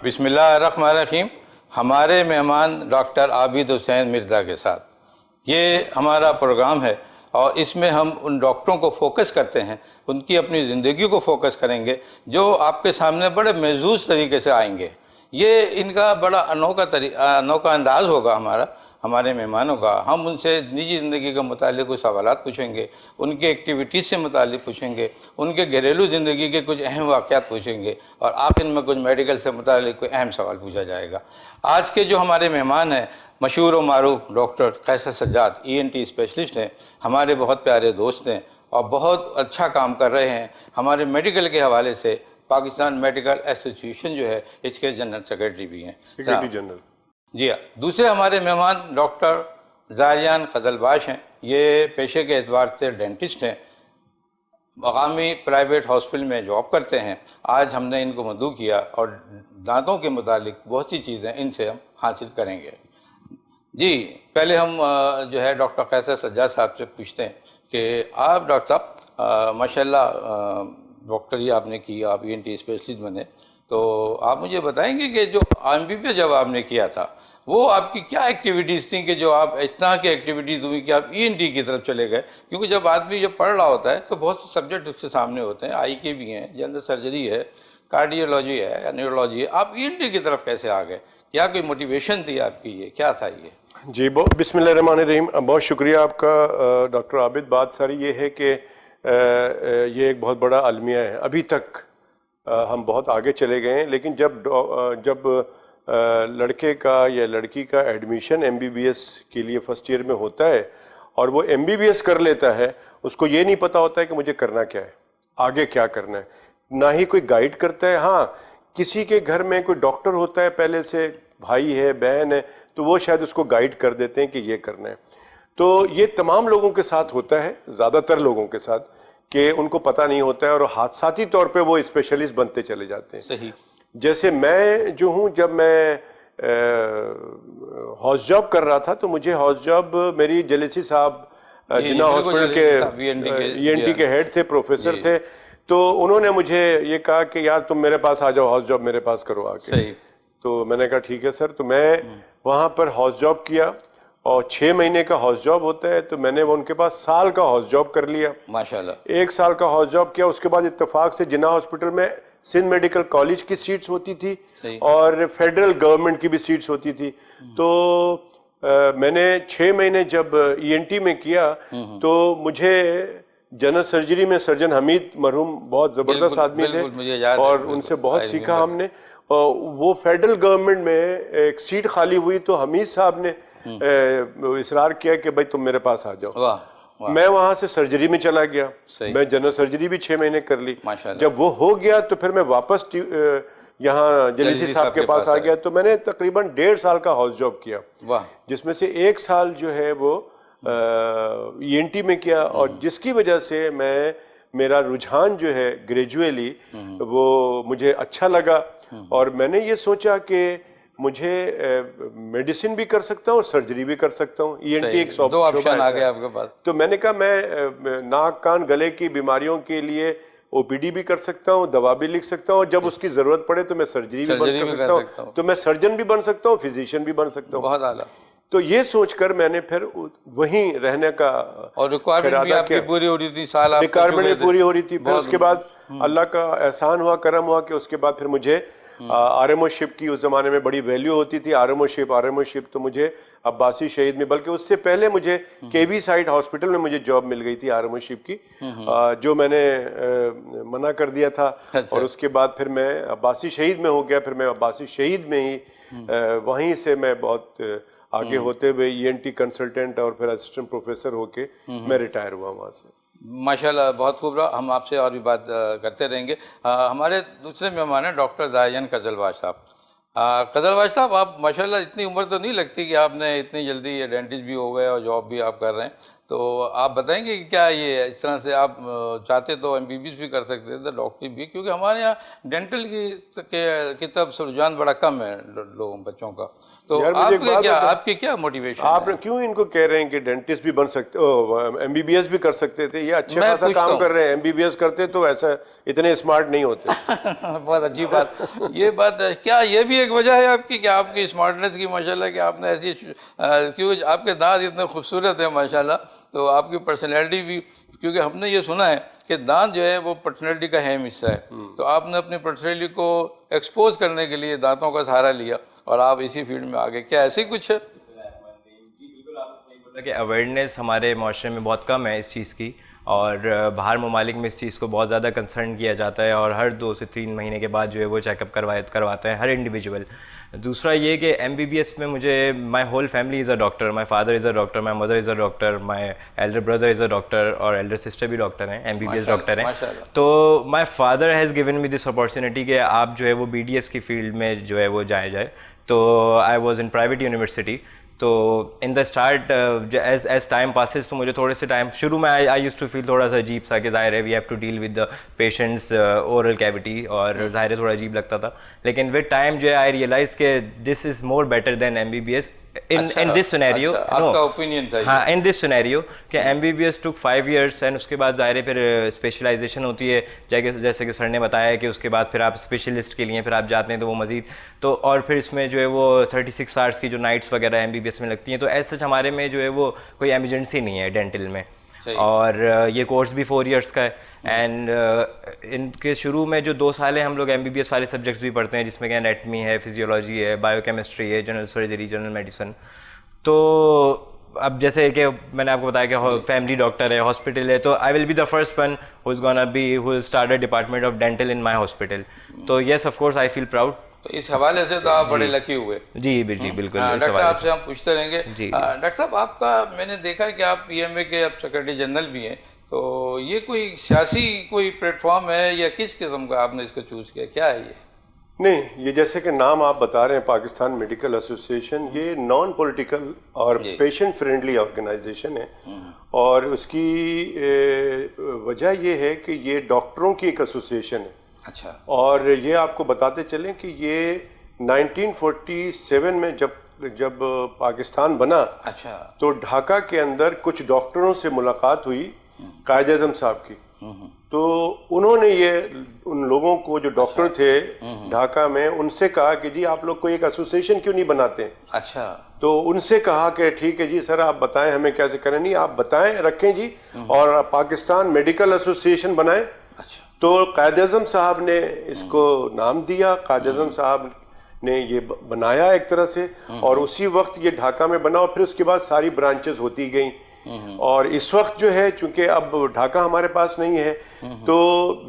بسم اللہ الرحمن الرحیم. ہمارے مہمان ڈاکٹر عابد حسین مرزا کے ساتھ یہ ہمارا پروگرام ہے اور اس میں ہم ان ڈاکٹروں کو فوکس کرتے ہیں, ان کی اپنی زندگی کو فوکس کریں گے جو آپ کے سامنے بڑے محظوظ طریقے سے آئیں گے. یہ ان کا بڑا انوکھا انداز ہوگا ہمارے مہمانوں کا. ہم ان سے نجی زندگی کے متعلق کچھ سوالات پوچھیں گے, ان کے ایکٹیویٹیز سے متعلق پوچھیں گے, ان کے گھریلو زندگی کے کچھ اہم واقعات پوچھیں گے اور آخر میں کچھ میڈیکل سے متعلق کوئی اہم سوال پوچھا جائے گا. آج کے جو ہمارے مہمان ہیں مشہور و معروف ڈاکٹر قیصر سجاد ENT اسپیشلسٹ ہیں, ہمارے بہت پیارے دوست ہیں اور بہت اچھا کام کر رہے ہیں. ہمارے میڈیکل کے حوالے سے پاکستان میڈیکل ایسوسیشن جو ہے اس کے جنرل سیکرٹری بھی ہیں. Secretary general. جی ہاں. دوسرے ہمارے مہمان ڈاکٹر زاریان قزلباش ہیں. یہ پیشے کے اعتبار سے ڈینٹسٹ ہیں, مقامی پرائیویٹ ہاسپٹل میں جاب کرتے ہیں. آج ہم نے ان کو مدعو کیا اور دانتوں کے متعلق بہت سی چیزیں ان سے ہم حاصل کریں گے. جی پہلے ہم جو ہے ڈاکٹر قیصر سجاد صاحب سے پوچھتے ہیں کہ آپ ڈاکٹر صاحب ماشاءاللہ ڈاکٹری آپ نے کی, آپ ENT اسپیشلسٹ بنے, تو آپ مجھے بتائیں گے کہ جو MBBS جب آپ نے کیا تھا وہ آپ کی کیا ایکٹیویٹیز تھیں کہ جو آپ اس طرح کی ایکٹیویٹیز ہوئی کہ آپ ENT کی طرف چلے گئے؟ کیونکہ جب آدمی جب پڑھ رہا ہوتا ہے تو بہت سے سبجیکٹ اس کے سامنے ہوتے ہیں, آئی کے بھی ہیں, جنرل سرجری ہے, کارڈیولوجی ہے یا نیورولوجی ہے. آپ ENT کی طرف کیسے آ گئے؟ کیا کوئی موٹیویشن تھی آپ کی؟ یہ کیا تھا یہ؟ جی بسم اللہ الرحمن الرحیم. بہت شکریہ آپ کا ڈاکٹر عابد. بات ساری یہ ہے کہ یہ ایک بہت بڑا المیہ ہے. ابھی تک ہم بہت آگے چلے گئے ہیں, لیکن جب لڑکے کا یا لڑکی کا ایڈمیشن MBBS کے لیے فرسٹ ایئر میں ہوتا ہے اور وہ MBBS کر لیتا ہے, اس کو یہ نہیں پتا ہوتا ہے کہ مجھے کرنا کیا ہے, آگے کیا کرنا ہے. نہ ہی کوئی گائیڈ کرتا ہے. ہاں کسی کے گھر میں کوئی ڈاکٹر ہوتا ہے پہلے سے, بھائی ہے, بہن ہے, تو وہ شاید اس کو گائیڈ کر دیتے ہیں کہ یہ کرنا ہے. تو یہ تمام لوگوں کے ساتھ ہوتا ہے, زیادہ تر لوگوں کے ساتھ, کہ ان کو پتہ نہیں ہوتا ہے اور حادثاتی طور پہ وہ اسپیشلسٹ بنتے چلے جاتے ہیں. صحیح. جیسے میں جو ہوں, جب میں ہاؤس جاب کر رہا تھا تو مجھے ہاؤس جاب میری جلیسی صاحب جناح ہاسپٹل کے ENT کے ہیڈ تھے, پروفیسر تھے, تو انہوں نے مجھے یہ کہا کہ یار تم میرے پاس آ جاؤ, ہاؤس جاب میرے پاس کرو آ کے. تو میں نے کہا ٹھیک ہے سر. تو میں وہاں پر ہاؤس جاب کیا اور 6 مہینے کا ہاؤس جاب ہوتا ہے, تو میں نے ان کے پاس سال کا ہاؤس جاب کر لیا. ماشاءاللہ. 1 سال کا ہاؤس جاب کیا. اس کے بعد اتفاق سے جناح ہاسپٹل میں سندھ میڈیکل کالج کی سیٹس ہوتی تھی اور فیڈرل گورنمنٹ کی بھی سیٹس ہوتی تھی. تو میں نے 6 مہینے جب ENT میں کیا تو مجھے جنرل سرجری میں سرجن حمید مرحوم بہت زبردست آدمی تھے اور ان سے بہت سیکھا ہم نے. وہ فیڈرل گورنمنٹ میں ایک سیٹ خالی ہوئی تو حمید صاحب نے اصرار کیا کہ بھائی تم میرے پاس آ جاؤ. میں وہاں سے سرجری میں چلا گیا. میں جنرل سرجری بھی 6 مہینے کر لی. جب وہ ہو گیا تو پھر میں واپس یہاں جلیسی صاحب کے پاس آ گیا. تو میں نے تقریباً 1.5 سال کا ہاؤس جاب کیا, جس میں سے 1 سال جو ہے وہ ENT میں کیا, اور جس کی وجہ سے میرا رجحان جو ہے گریجویلی وہ مجھے اچھا لگا اور میں نے یہ سوچا کہ مجھے میڈیسن بھی کر سکتا ہوں اور سرجری بھی کر سکتا ہوں. ENT ایک دو آپشن آ گئے آپ کے پاس. تو میں نے کہا میں ناک کان گلے کی بیماریوں کے لیے OPD بھی کر سکتا ہوں, دوا بھی لکھ سکتا ہوں, اور جب اس کی ضرورت پڑے تو میں سرجری بھی کر سکتا ہوں. تو میں سرجن بھی بن سکتا ہوں, فزیشین بھی بن سکتا ہوں. بہت اعلیٰ. تو یہ سوچ کر میں نے پھر وہیں رہنے کا اور ریکوائرمنٹ بھی آپ کی پوری ہو رہی تھی, سال آپ ریکوائرمنٹ بھی پوری ہو رہی تھی. پھر اس کے بعد اللہ کا احسان ہوا, کرم ہوا کہ اس کے بعد پھر مجھے RMO شپ کی اس زمانے میں بڑی ویلیو ہوتی تھی. RMO شپ تو مجھے عباسی شہید میں, بلکہ اس سے پہلے مجھے KB سائٹ ہاسپٹل میں مجھے جاب مل گئی تھی RMO شپ کی, جو میں نے منع کر دیا تھا. اور اس کے بعد پھر میں عباسی شہید میں ہو گیا. پھر میں عباسی شہید میں ہی وہیں سے میں بہت آگے ہوتے ہوئے ENT کنسلٹنٹ اور پھر اسسٹنٹ پروفیسر ہو کے میں ریٹائر ہوا وہاں سے. ماشاءاللہ بہت خوب رہا. ہم آپ سے اور بھی بات کرتے رہیں گے. ہمارے دوسرے مہمان ہیں ڈاکٹر زاریان قزلباش صاحب. قزلباش صاحب, آپ ماشاءاللہ اتنی عمر تو نہیں لگتی کہ آپ نے اتنی جلدی ڈینٹسٹ بھی ہو گئے اور جاب بھی آپ کر رہے ہیں. تو آپ بتائیں گے کہ کیا یہ اس طرح سے آپ چاہتے تو MBBS بھی کر سکتے تھے, ڈاکٹری بھی, کیونکہ ہمارے یہاں ڈینٹل کی طرف سے رجحان بڑا کم ہے لوگوں بچوں کا. تو آپ کی کیا موٹیویشن؟ آپ نے کیوں ان کو کہہ رہے ہیں کہ ڈینٹسٹ بھی بن سکتے, MBBS بھی کر سکتے تھے؟ یہ اچھا خاصا کام کر رہے ہیں. MBBS کرتے تو ایسا اتنے اسمارٹ نہیں ہوتے. بہت اچھی بات. یہ بات کیا یہ بھی ایک وجہ ہے آپ کی کہ آپ کی اسمارٹنیس کی ماشاءاللہ, کہ آپ نے ایسی, کیونکہ آپ کے دانت اتنے خوبصورت ہیں ماشاءاللہ, تو آپ کی پرسنالٹی بھی, کیونکہ ہم نے یہ سنا ہے کہ دانت جو ہے وہ پرسنالٹی کا اہم حصہ ہے, تو آپ نے اپنی پرسنالٹی کو ایکسپوز کرنے کے لیے دانتوں کا سہارا لیا اور آپ اسی فیلڈ میں آگے. کیا ایسے ہی کچھ ہے؟ کہ اویئرنیس ہمارے معاشرے میں بہت کم ہے اس چیز کی, اور باہر ممالک میں اس چیز کو بہت زیادہ کنسرن کیا جاتا ہے, اور ہر 2 سے 3 مہینے کے بعد جو ہے وہ چیک اپ کرواتے ہیں ہر انڈیویجول. دوسرا یہ کہ MBBS میں مجھے my whole family is a doctor, my father is a doctor, my mother is a doctor, my elder brother is a doctor, اور ایلڈر سسٹر بھی ڈاکٹر ہیں, MBBS ڈاکٹر ہیں. تو my father has given me this opportunity کہ آپ جو ہے وہ BDS کی فیلڈ میں جو ہے وہ جائے. تو I was in private university. تو in the start as time passes تو مجھے تھوڑے سے ٹائم شروع میں آئی یوز ٹو فیل تھوڑا سا عجیب سا, کہ ظاہر ہے we have to deal with the patients oral cavity, اور ظاہر ہے تھوڑا عجیب لگتا تھا. لیکن ود ٹائم جو ہے آئی ریئلائز کہ this is more better than MBBS in this scenario. آپ کا اوپینین تھا ہاں, in this scenario کہ MBBS took 5 years, اینڈ اس کے بعد ظاہر ہے پھر اسپیشلائزیشن ہوتی ہے, جیسے کہ سر نے بتایا کہ اس کے بعد پھر آپ اسپیشلسٹ کے لیے پھر آپ جاتے ہیں تو وہ مزید تو, اور پھر اس میں جو ہے وہ 36 hours کی جو نائٹس وغیرہ MBBS میں لگتی ہیں. تو ایز سچ ہمارے میں جو ہے وہ کوئی ایمرجنسی نہیں ہے ڈینٹل میں, اور یہ کورس بھی 4 years کا ہے. اینڈ ان کے شروع میں جو 2 سال ہیں ہم لوگ MBBS والے سبجیکٹس بھی پڑھتے ہیں, جس میں کہ انیٹمی ہے, فزیولوجی ہے, بایو کیمسٹری ہے, جنرل سرجری, جنرل میڈیسن. تو اب جیسے کہ میں نے آپ کو بتایا کہ فیملی ڈاکٹر ہے, ہاسپٹل ہے, تو I will be the first one who is gonna be who start a department of dental in my hospital. تو yes of course I feel proud. تو اس حوالے سے تو آپ بڑے لکی ہوئے. جی بالکل. ڈاکٹر صاحب سے ہم پوچھتے رہیں گے. ڈاکٹر صاحب آپ کا میں نے دیکھا کہ آپ PMA کے اب سیکرٹری جنرل بھی ہیں, تو یہ کوئی سیاسی کوئی پلیٹ فارم ہے یا کس قسم کا آپ نے اس کو چوز کیا, کیا ہے یہ؟ نہیں, یہ جیسے کہ نام آپ بتا رہے ہیں پاکستان میڈیکل ایسوسیشن, یہ نان پولیٹیکل اور پیشنٹ فرینڈلی آرگنائزیشن ہے, اور اس کی وجہ یہ ہے کہ یہ ڈاکٹروں کی ایک ایسوسیشن ہے. اچھا. اور یہ آپ کو بتاتے چلیں کہ یہ 1947 میں جب پاکستان بنا, اچھا, تو ڈھاکہ کے اندر کچھ ڈاکٹروں سے ملاقات ہوئی قائد اعظم صاحب کی. تو انہوں نے یہ ان لوگوں کو جو ڈاکٹر تھے ڈھاکہ میں, ان سے کہا کہ جی آپ لوگ کوئی ایک ایسوسیشن کیوں نہیں بناتے. اچھا. تو ان سے کہا کہ ٹھیک ہے جی سر آپ بتائیں ہمیں کیسے کریں. نہیں, آپ بتائیں, رکھیں جی, اور پاکستان میڈیکل ایسوسیشن بنائیں. اچھا. تو قائد اعظم صاحب نے اس کو نام دیا, قائد اعظم صاحب نے یہ بنایا ایک طرح سے, اور اسی وقت یہ ڈھاکہ میں بنا, اور پھر اس کے بعد ساری برانچز ہوتی گئیں. اور اس وقت جو ہے چونکہ اب ڈھاکہ ہمارے پاس نہیں ہے, تو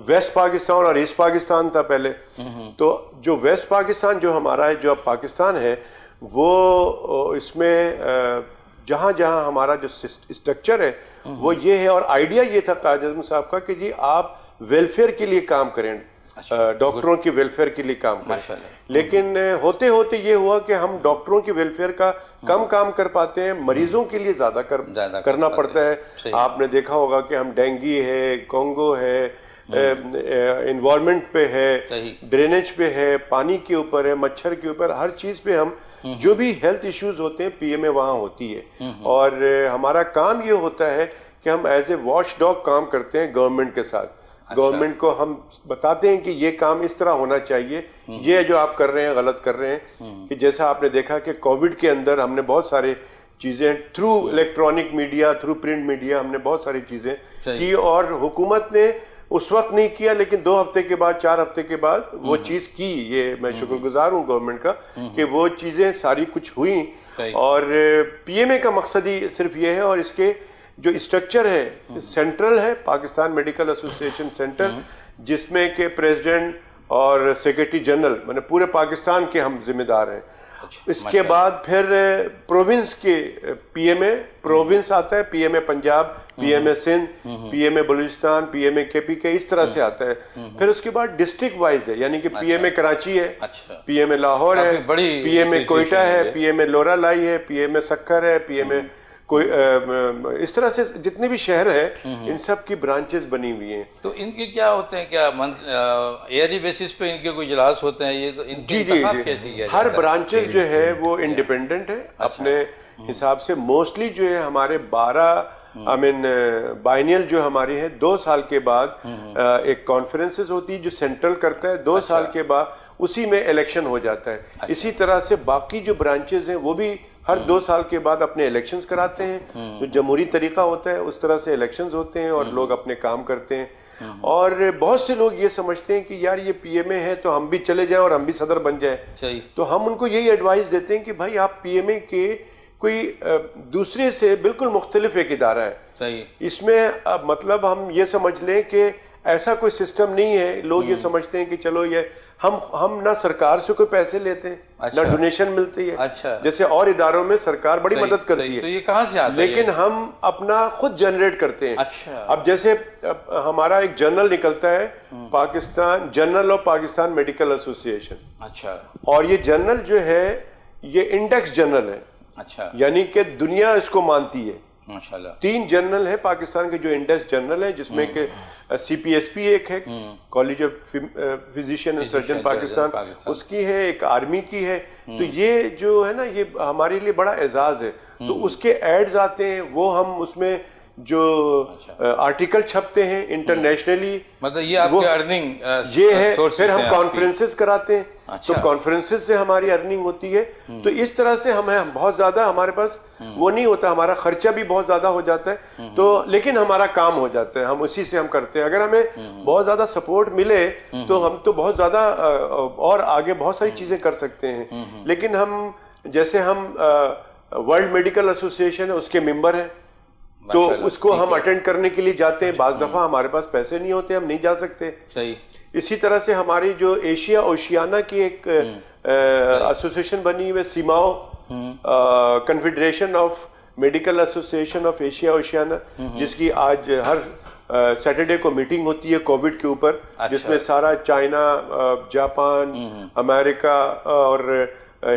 ویسٹ پاکستان اور ایسٹ پاکستان تھا پہلے. تو جو ویسٹ پاکستان جو ہمارا ہے, جو اب پاکستان ہے, وہ اس میں جہاں جہاں ہمارا جو اسٹرکچر ہے وہ یہ ہے. اور آئیڈیا یہ تھا قائد اعظم صاحب کا کہ جی آپ ویلفیئر کے لیے کام کریں, ڈاکٹروں کی ویلفیئر کے لیے کام کریں. لیکن ہوتے ہوتے یہ ہوا کہ ہم ڈاکٹروں کی ویلفیئر کا کم کام کر پاتے ہیں, مریضوں کے لیے زیادہ کرنا پڑتا ہے. آپ نے دیکھا ہوگا کہ ہم ڈینگی ہے, کونگو ہے, انوائرمنٹ پہ ہے, ڈرینیج پہ ہے, پانی کے اوپر ہے, مچھر کے اوپر, ہر چیز پہ ہم جو بھی ہیلتھ ایشوز ہوتے ہیں PMA وہاں ہوتی ہے. اور ہمارا کام یہ ہوتا ہے کہ ہم ایز اے واچ ڈاگ کام کرتے ہیں گورنمنٹ کے ساتھ. گورنمنٹ کو ہم بتاتے ہیں کہ یہ کام اس طرح ہونا چاہیے, یہ جو آپ کر رہے ہیں غلط کر رہے ہیں. کہ جیسا آپ نے دیکھا کہ کووڈ کے اندر ہم نے بہت سارے چیزیں through electronic media, through print media, ہم نے بہت ساری چیزیں کی, اور حکومت نے اس وقت نہیں کیا, لیکن 2 ہفتے کے بعد 4 ہفتے کے بعد وہ چیز کی. یہ میں شکر گزار ہوں گورنمنٹ کا کہ وہ چیزیں ساری کچھ ہوئیں. اور PMA کا مقصد ہی صرف یہ ہے, اور اس کے جو اسٹرکچر ہے سینٹرل ہے, پاکستان میڈیکل ایسوسیشن سینٹر, جس میں کہ پریزیڈنٹ اور سیکرٹری جنرل میں نے پورے پاکستان کے ہم ذمہ دار ہیں. اس کے بعد پھر پروونس کے PMA پروونس آتا ہے, PMA Punjab, PMA Sindh, PMA Balochistan, PMA KPK, اس طرح سے آتا ہے. پھر اس کے بعد ڈسٹرکٹ وائز ہے, یعنی کہ PMA کراچی ہے, PMA لاہور ہے, PMA کوئٹہ ہے, PMA لورا لائی ہے, PMA سکھر ہے, PMA کوئی اس طرح سے جتنے بھی شہر ہیں ان سب کی برانچز بنی ہوئی ہیں. تو ان کے کیا ہوتے ہیں, کیا ایئرلی بیسس پہ ان کے کوئی اجلاس ہوتے ہیں؟ یہ تو ان کے انتخاب کیسے کیا ہر برانچز جو ہے وہ انڈیپینڈنٹ ہے اپنے حساب سے. موسٹلی جو ہے ہمارے 12 بائنیل جو ہماری ہیں 2 سال کے بعد ایک کانفرنسز ہوتی ہے جو سینٹرل کرتا ہے, 2 سال کے بعد اسی میں الیکشن ہو جاتا ہے. اسی طرح سے باقی جو برانچز ہیں وہ بھی ہر 2 سال کے بعد اپنے الیکشنز کراتے ہیں, جو جمہوری طریقہ ہوتا ہے اس طرح سے الیکشنز ہوتے ہیں اور لوگ اپنے کام کرتے ہیں. اور بہت سے لوگ یہ سمجھتے ہیں کہ یار یہ پی ایم اے ہے تو ہم بھی چلے جائیں اور ہم بھی صدر بن جائیں. صحیح. تو ہم ان کو یہی ایڈوائز دیتے ہیں کہ بھائی آپ پی ایم اے کے کوئی دوسرے سے بالکل مختلف ایک ادارہ ہے. صحیح. اس میں مطلب ہم یہ سمجھ لیں کہ ایسا کوئی سسٹم نہیں ہے. لوگ یہ سمجھتے ہیں کہ چلو یہ ہم نہ سرکار سے کوئی پیسے لیتے ہیں نہ ڈونیشن ملتی ہے. اچھا. جیسے اور اداروں میں سرکار بڑی مدد کرتی ہے, تو یہ کہاں سے آتا ہے؟ لیکن ہم اپنا خود جنریٹ کرتے ہیں. اچھا. اب جیسے ہمارا ایک جرنل نکلتا ہے Pakistan journal of Pakistan medical association. اچھا. اور یہ جرنل جو ہے یہ انڈیکس جرنل ہے. اچھا. یعنی کہ دنیا اس کو مانتی ہے. ماشاءاللہ. 3 جرنل ہے پاکستان کے جو انڈیکس جرنل ہے, جس میں کہ سی پی ایس پی ایک ہے, college of physician and surgeon Pakistan, اس کی ہے, ایک آرمی کی ہے. تو یہ جو ہے نا یہ ہمارے لیے بڑا اعزاز ہے. تو اس کے ایڈز آتے ہیں, وہ ہم اس میں جو آرٹیکل چھپتے ہیں انٹرنیشنلی, مطلب یہ آپ کی ارننگ یہ ہے. پھر ہم کانفرنسز کراتے ہیں, تو کانفرنسز سے ہماری ارننگ ہوتی ہے. تو اس طرح سے ہمیں بہت زیادہ ہمارے پاس وہ نہیں ہوتا, ہمارا خرچہ بھی بہت زیادہ ہو جاتا ہے تو, لیکن ہمارا کام ہو جاتا ہے, ہم اسی سے ہم کرتے ہیں. اگر ہمیں بہت زیادہ سپورٹ ملے تو ہم تو بہت زیادہ اور آگے بہت ساری چیزیں کر سکتے ہیں. لیکن ہم جیسے ہم ورلڈ میڈیکل ایسوسی ایشن ہے اس کے ممبر ہیں, تو اس کو ہم اٹینڈ کرنے کے لیے جاتے ہیں. بعض دفعہ ہمارے پاس پیسے نہیں ہوتے, ہم نہیں جا سکتے. صحیح. اسی طرح سے ہماری جو ایشیا اوشیانہ کی ایک ایسوسی ایشن بنی ہوئی ہے, سیماؤ کنفیڈریشن آف میڈیکل ایسوسی ایشن آف ایشیا اوشیانہ, جس کی آج ہر سیٹرڈے کو میٹنگ ہوتی ہے کووڈ کے اوپر, جس میں سارا چائنا, جاپان, امریکہ اور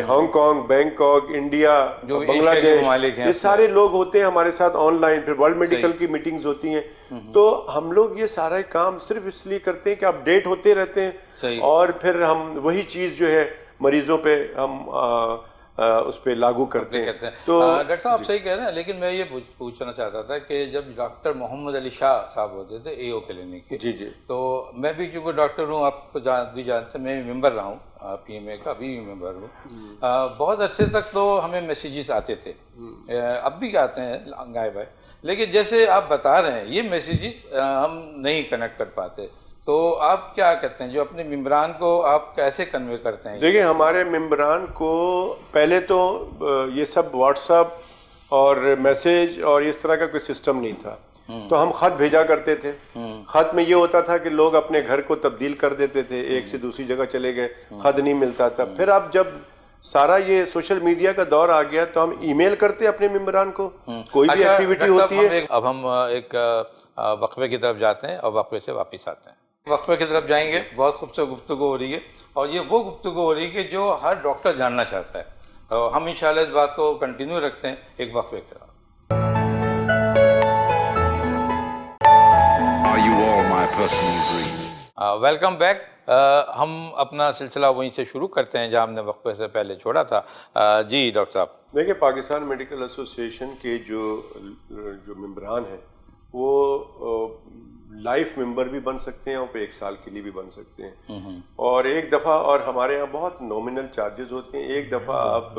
ہانگ کانگ, بینکاک, انڈیا, بنگلہ دیش, یہ سارے لوگ ہوتے ہیں ہمارے ساتھ آن لائن. پھر ورلڈ میڈیکل کی میٹنگز ہوتی ہیں. تو ہم لوگ یہ سارا کام صرف اس لیے کرتے ہیں کہ اپڈیٹ ہوتے رہتے ہیں, اور پھر ہم وہی چیز جو ہے مریضوں پہ ہم اس پہ لاگو کرتے ہیں. تو ڈاکٹر صاحب آپ صحیح کہہ رہے ہیں, لیکن میں یہ پوچھنا چاہتا تھا کہ جب ڈاکٹر محمد علی شاہ صاحب ہوتے تھے اے او کلینک کے, جی تو میں بھی چونکہ ڈاکٹر ہوں, آپ کو بھی جانتے ہیں, میں بھی ممبر رہا ہوں پی ایم اے کا, ابھی بھی ممبر ہوں. بہت عرصے تک تو ہمیں میسیجز آتے تھے, اب بھی آتے ہیں غائب ہے, لیکن جیسے آپ بتا رہے ہیں یہ میسیجز ہم نہیں کنیکٹ کر پاتے. تو آپ کیا کہتے ہیں, جو اپنے ممبران کو آپ کیسے کنوے کرتے ہیں؟ دیکھیں ہمارے ممبران کو پہلے تو یہ سب واٹس ایپ اور میسیج اور اس طرح کا کوئی سسٹم نہیں تھا, تو ہم خط بھیجا کرتے تھے. خط میں یہ ہوتا تھا کہ لوگ اپنے گھر کو تبدیل کر دیتے تھے, ایک سے دوسری جگہ چلے گئے, خط نہیں ملتا تھا. پھر اب جب سارا یہ سوشل میڈیا کا دور آ گیا تو ہم ای میل کرتے ہیں اپنے ممبران کو, کوئی بھی ایکٹیویٹی ہوتی ہے. اب ہم ایک وقفے کی طرف جاتے ہیں اور وقفے سے واپس آتے ہیں. وقفے کی طرف جائیں گے. بہت خوبصورت گفتگو ہو رہی ہے, اور یہ وہ گفتگو ہو رہی ہے کہ جو ہر ڈاکٹر جاننا چاہتا ہے. ہم انشاءاللہ اس بات کو کنٹینیو رکھتے ہیں ایک وقفے کے بعد. Welcome back. ہم اپنا سلسلہ وہیں سے شروع کرتے ہیں جہاں ہم نے وقفے سے پہلے چھوڑا تھا. جی ڈاکٹر صاحب. دیکھیں پاکستان میڈیکل ایسوسی ایشن کے جو ممبران ہیں وہ لائف ممبر بھی بن سکتے ہیں اور 1 سال کے لیے بھی بن سکتے ہیں. اور ایک دفعہ, اور ہمارے یہاں بہت نومینل چارجز ہوتے ہیں, ایک دفعہ آپ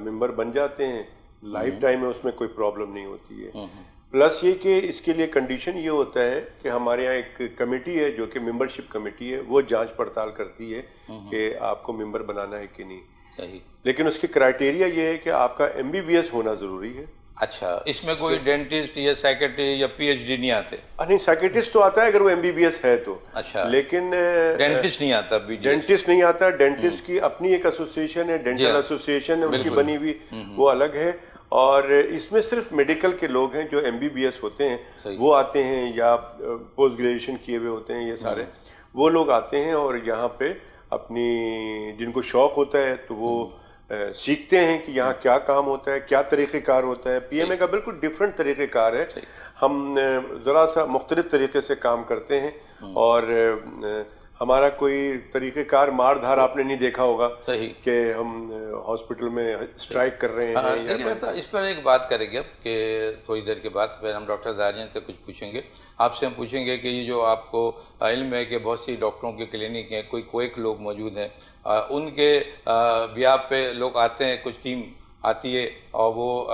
ممبر بن جاتے ہیں, لائف ٹائم میں اس میں کوئی پرابلم نہیں ہوتی ہے. پلس یہ کہ اس کے لیے کنڈیشن یہ ہوتا ہے کہ ہمارے یہاں ایک کمیٹی ہے جو کہ ممبرشپ کمیٹی ہے, وہ جانچ پڑتال کرتی ہے کہ آپ کو ممبر بنانا ہے کہ نہیں. صحیح. لیکن اس کی کرائٹیریا یہ ہے کہ آپ کا MBBS ہونا ضروری ہے. اچھا, اس میں کوئی ڈینٹسٹ یا سیکرٹری یا PhD نہیں آتے؟ نہیں, سیکرٹسٹ تو آتا ہے اگر وہ MBBS ہے تو. اچھا. لیکن ڈینٹسٹ نہیں آتا. ڈینٹسٹ نہیں آتا. ڈینٹسٹ کی اپنی ایک ایسوسی ایشن ہے, ڈینٹل ایسوسی ایشن ہے ان کی بنی ہوئی, وہ الگ ہے. اور اس میں صرف میڈیکل کے لوگ ہیں جو MBBS ہوتے ہیں, وہ آتے ہیں, یا پوسٹ گریجویشن کیے ہوئے ہوتے ہیں, یہ سارے وہ لوگ آتے ہیں اور یہاں پہ اپنی جن کو شوق ہوتا ہے تو وہ سیکھتے ہیں کہ یہاں کیا کام ہوتا ہے, کیا طریقہ کار ہوتا ہے. پی ایم اے کا بالکل ڈفرینٹ طریقہ کار ہے. ہم ذرا سا مختلف طریقے سے کام کرتے ہیں, اور ہمارا کوئی طریقہ کار مار دھار آپ نے نہیں دیکھا ہوگا کہ ہم ہاسپٹل میں اسٹرائک کر رہے ہیں. اس پر ایک بات کریں گے اب کہ تھوڑی دیر کے بعد پھر ہم ڈاکٹر زاریان سے کچھ پوچھیں گے. آپ سے ہم پوچھیں گے کہ یہ جو آپ کو علم ہے کہ بہت سی ڈاکٹروں کے کلینک ہیں, کوئی کویک لوگ موجود ہیں, ان کے بیاپ پہ لوگ آتے ہیں, کچھ ٹیم آتی ہے اور وہ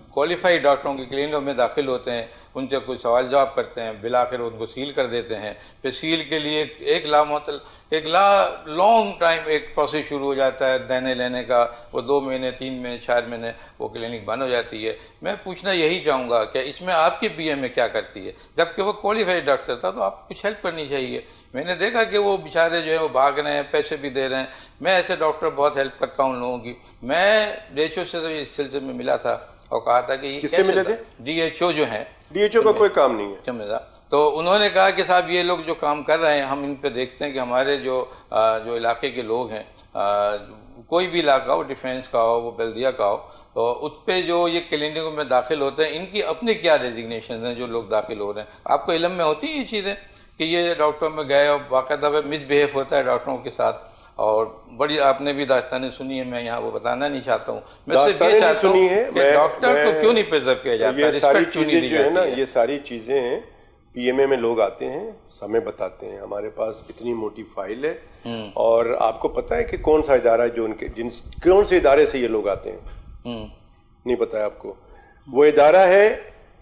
کوالیفائڈ ڈاکٹروں کے کلینکوں میں داخل ہوتے ہیں, ان سے کوئی سوال جواب کرتے ہیں, بالآخر ان کو سیل کر دیتے ہیں. پھر سیل کے لیے ایک لانگ ٹائم ایک پروسیس شروع ہو جاتا ہے دینے لینے کا, وہ 2 مہینے 3 مہینے 4 مہینے وہ کلینک بند ہو جاتی ہے. میں پوچھنا یہی چاہوں گا کہ اس میں آپ کی پی ایم اے کیا کرتی ہے؟ جبکہ وہ کوالیفائڈ ڈاکٹر تھا تو آپ کچھ ہیلپ کرنی چاہیے. میں نے دیکھا کہ وہ بیچارے جو ہیں وہ بھاگ رہے ہیں, پیسے بھی دے رہے ہیں. میں ایسے ڈاکٹر بہت ہیلپ کرتا ہوں لوگوں کی. میں ڈیچو سے اس سلسلے میں ملا تھا اور کہا تھا کہ کس سے ملے تھے؟ ڈی ایچ او جو ہیں. ڈی ایچ او کا کوئی کام نہیں ہے. تو انہوں نے کہا کہ صاحب یہ لوگ جو کام کر رہے ہیں ہم ان پہ دیکھتے ہیں کہ ہمارے جو علاقے کے لوگ ہیں, کوئی بھی علاقہ ہو, ڈیفینس کا ہو, وہ بلدیہ کا ہو, تو اس پہ جو یہ کلینکوں میں داخل ہوتے ہیں ان کی اپنی کیا ڈیزگنیشنز ہیں جو لوگ داخل ہو رہے ہیں. آپ کو علم میں ہوتی ہیں یہ چیزیں کہ یہ ڈاکٹر میں گئے اور باقاعدہ مس بہیو ہوتا ہے ڈاکٹروں کے ساتھ, اور بڑی آپ نے بھی داستانیں سنی ہیں, میں یہاں وہ بتانا نہیں چاہتا ہوں. میں صرف یہ چاہتا ہوں کہ ڈاکٹر کو کیوں نہیں پریزرو کیا جاتا, یہ ساری چیزیں جو ہے نا, یہ ساری چیزیں ہیں پی ایم اے میں لوگ آتے ہیں, ہمیں بتاتے ہیں ہمارے پاس اتنی موٹی فائل ہے, اور آپ کو پتہ ہے کہ کون سا ادارہ ہے جو کون سے ادارے سے یہ لوگ آتے ہیں؟ نہیں پتہ ہے آپ کو. وہ ادارہ ہے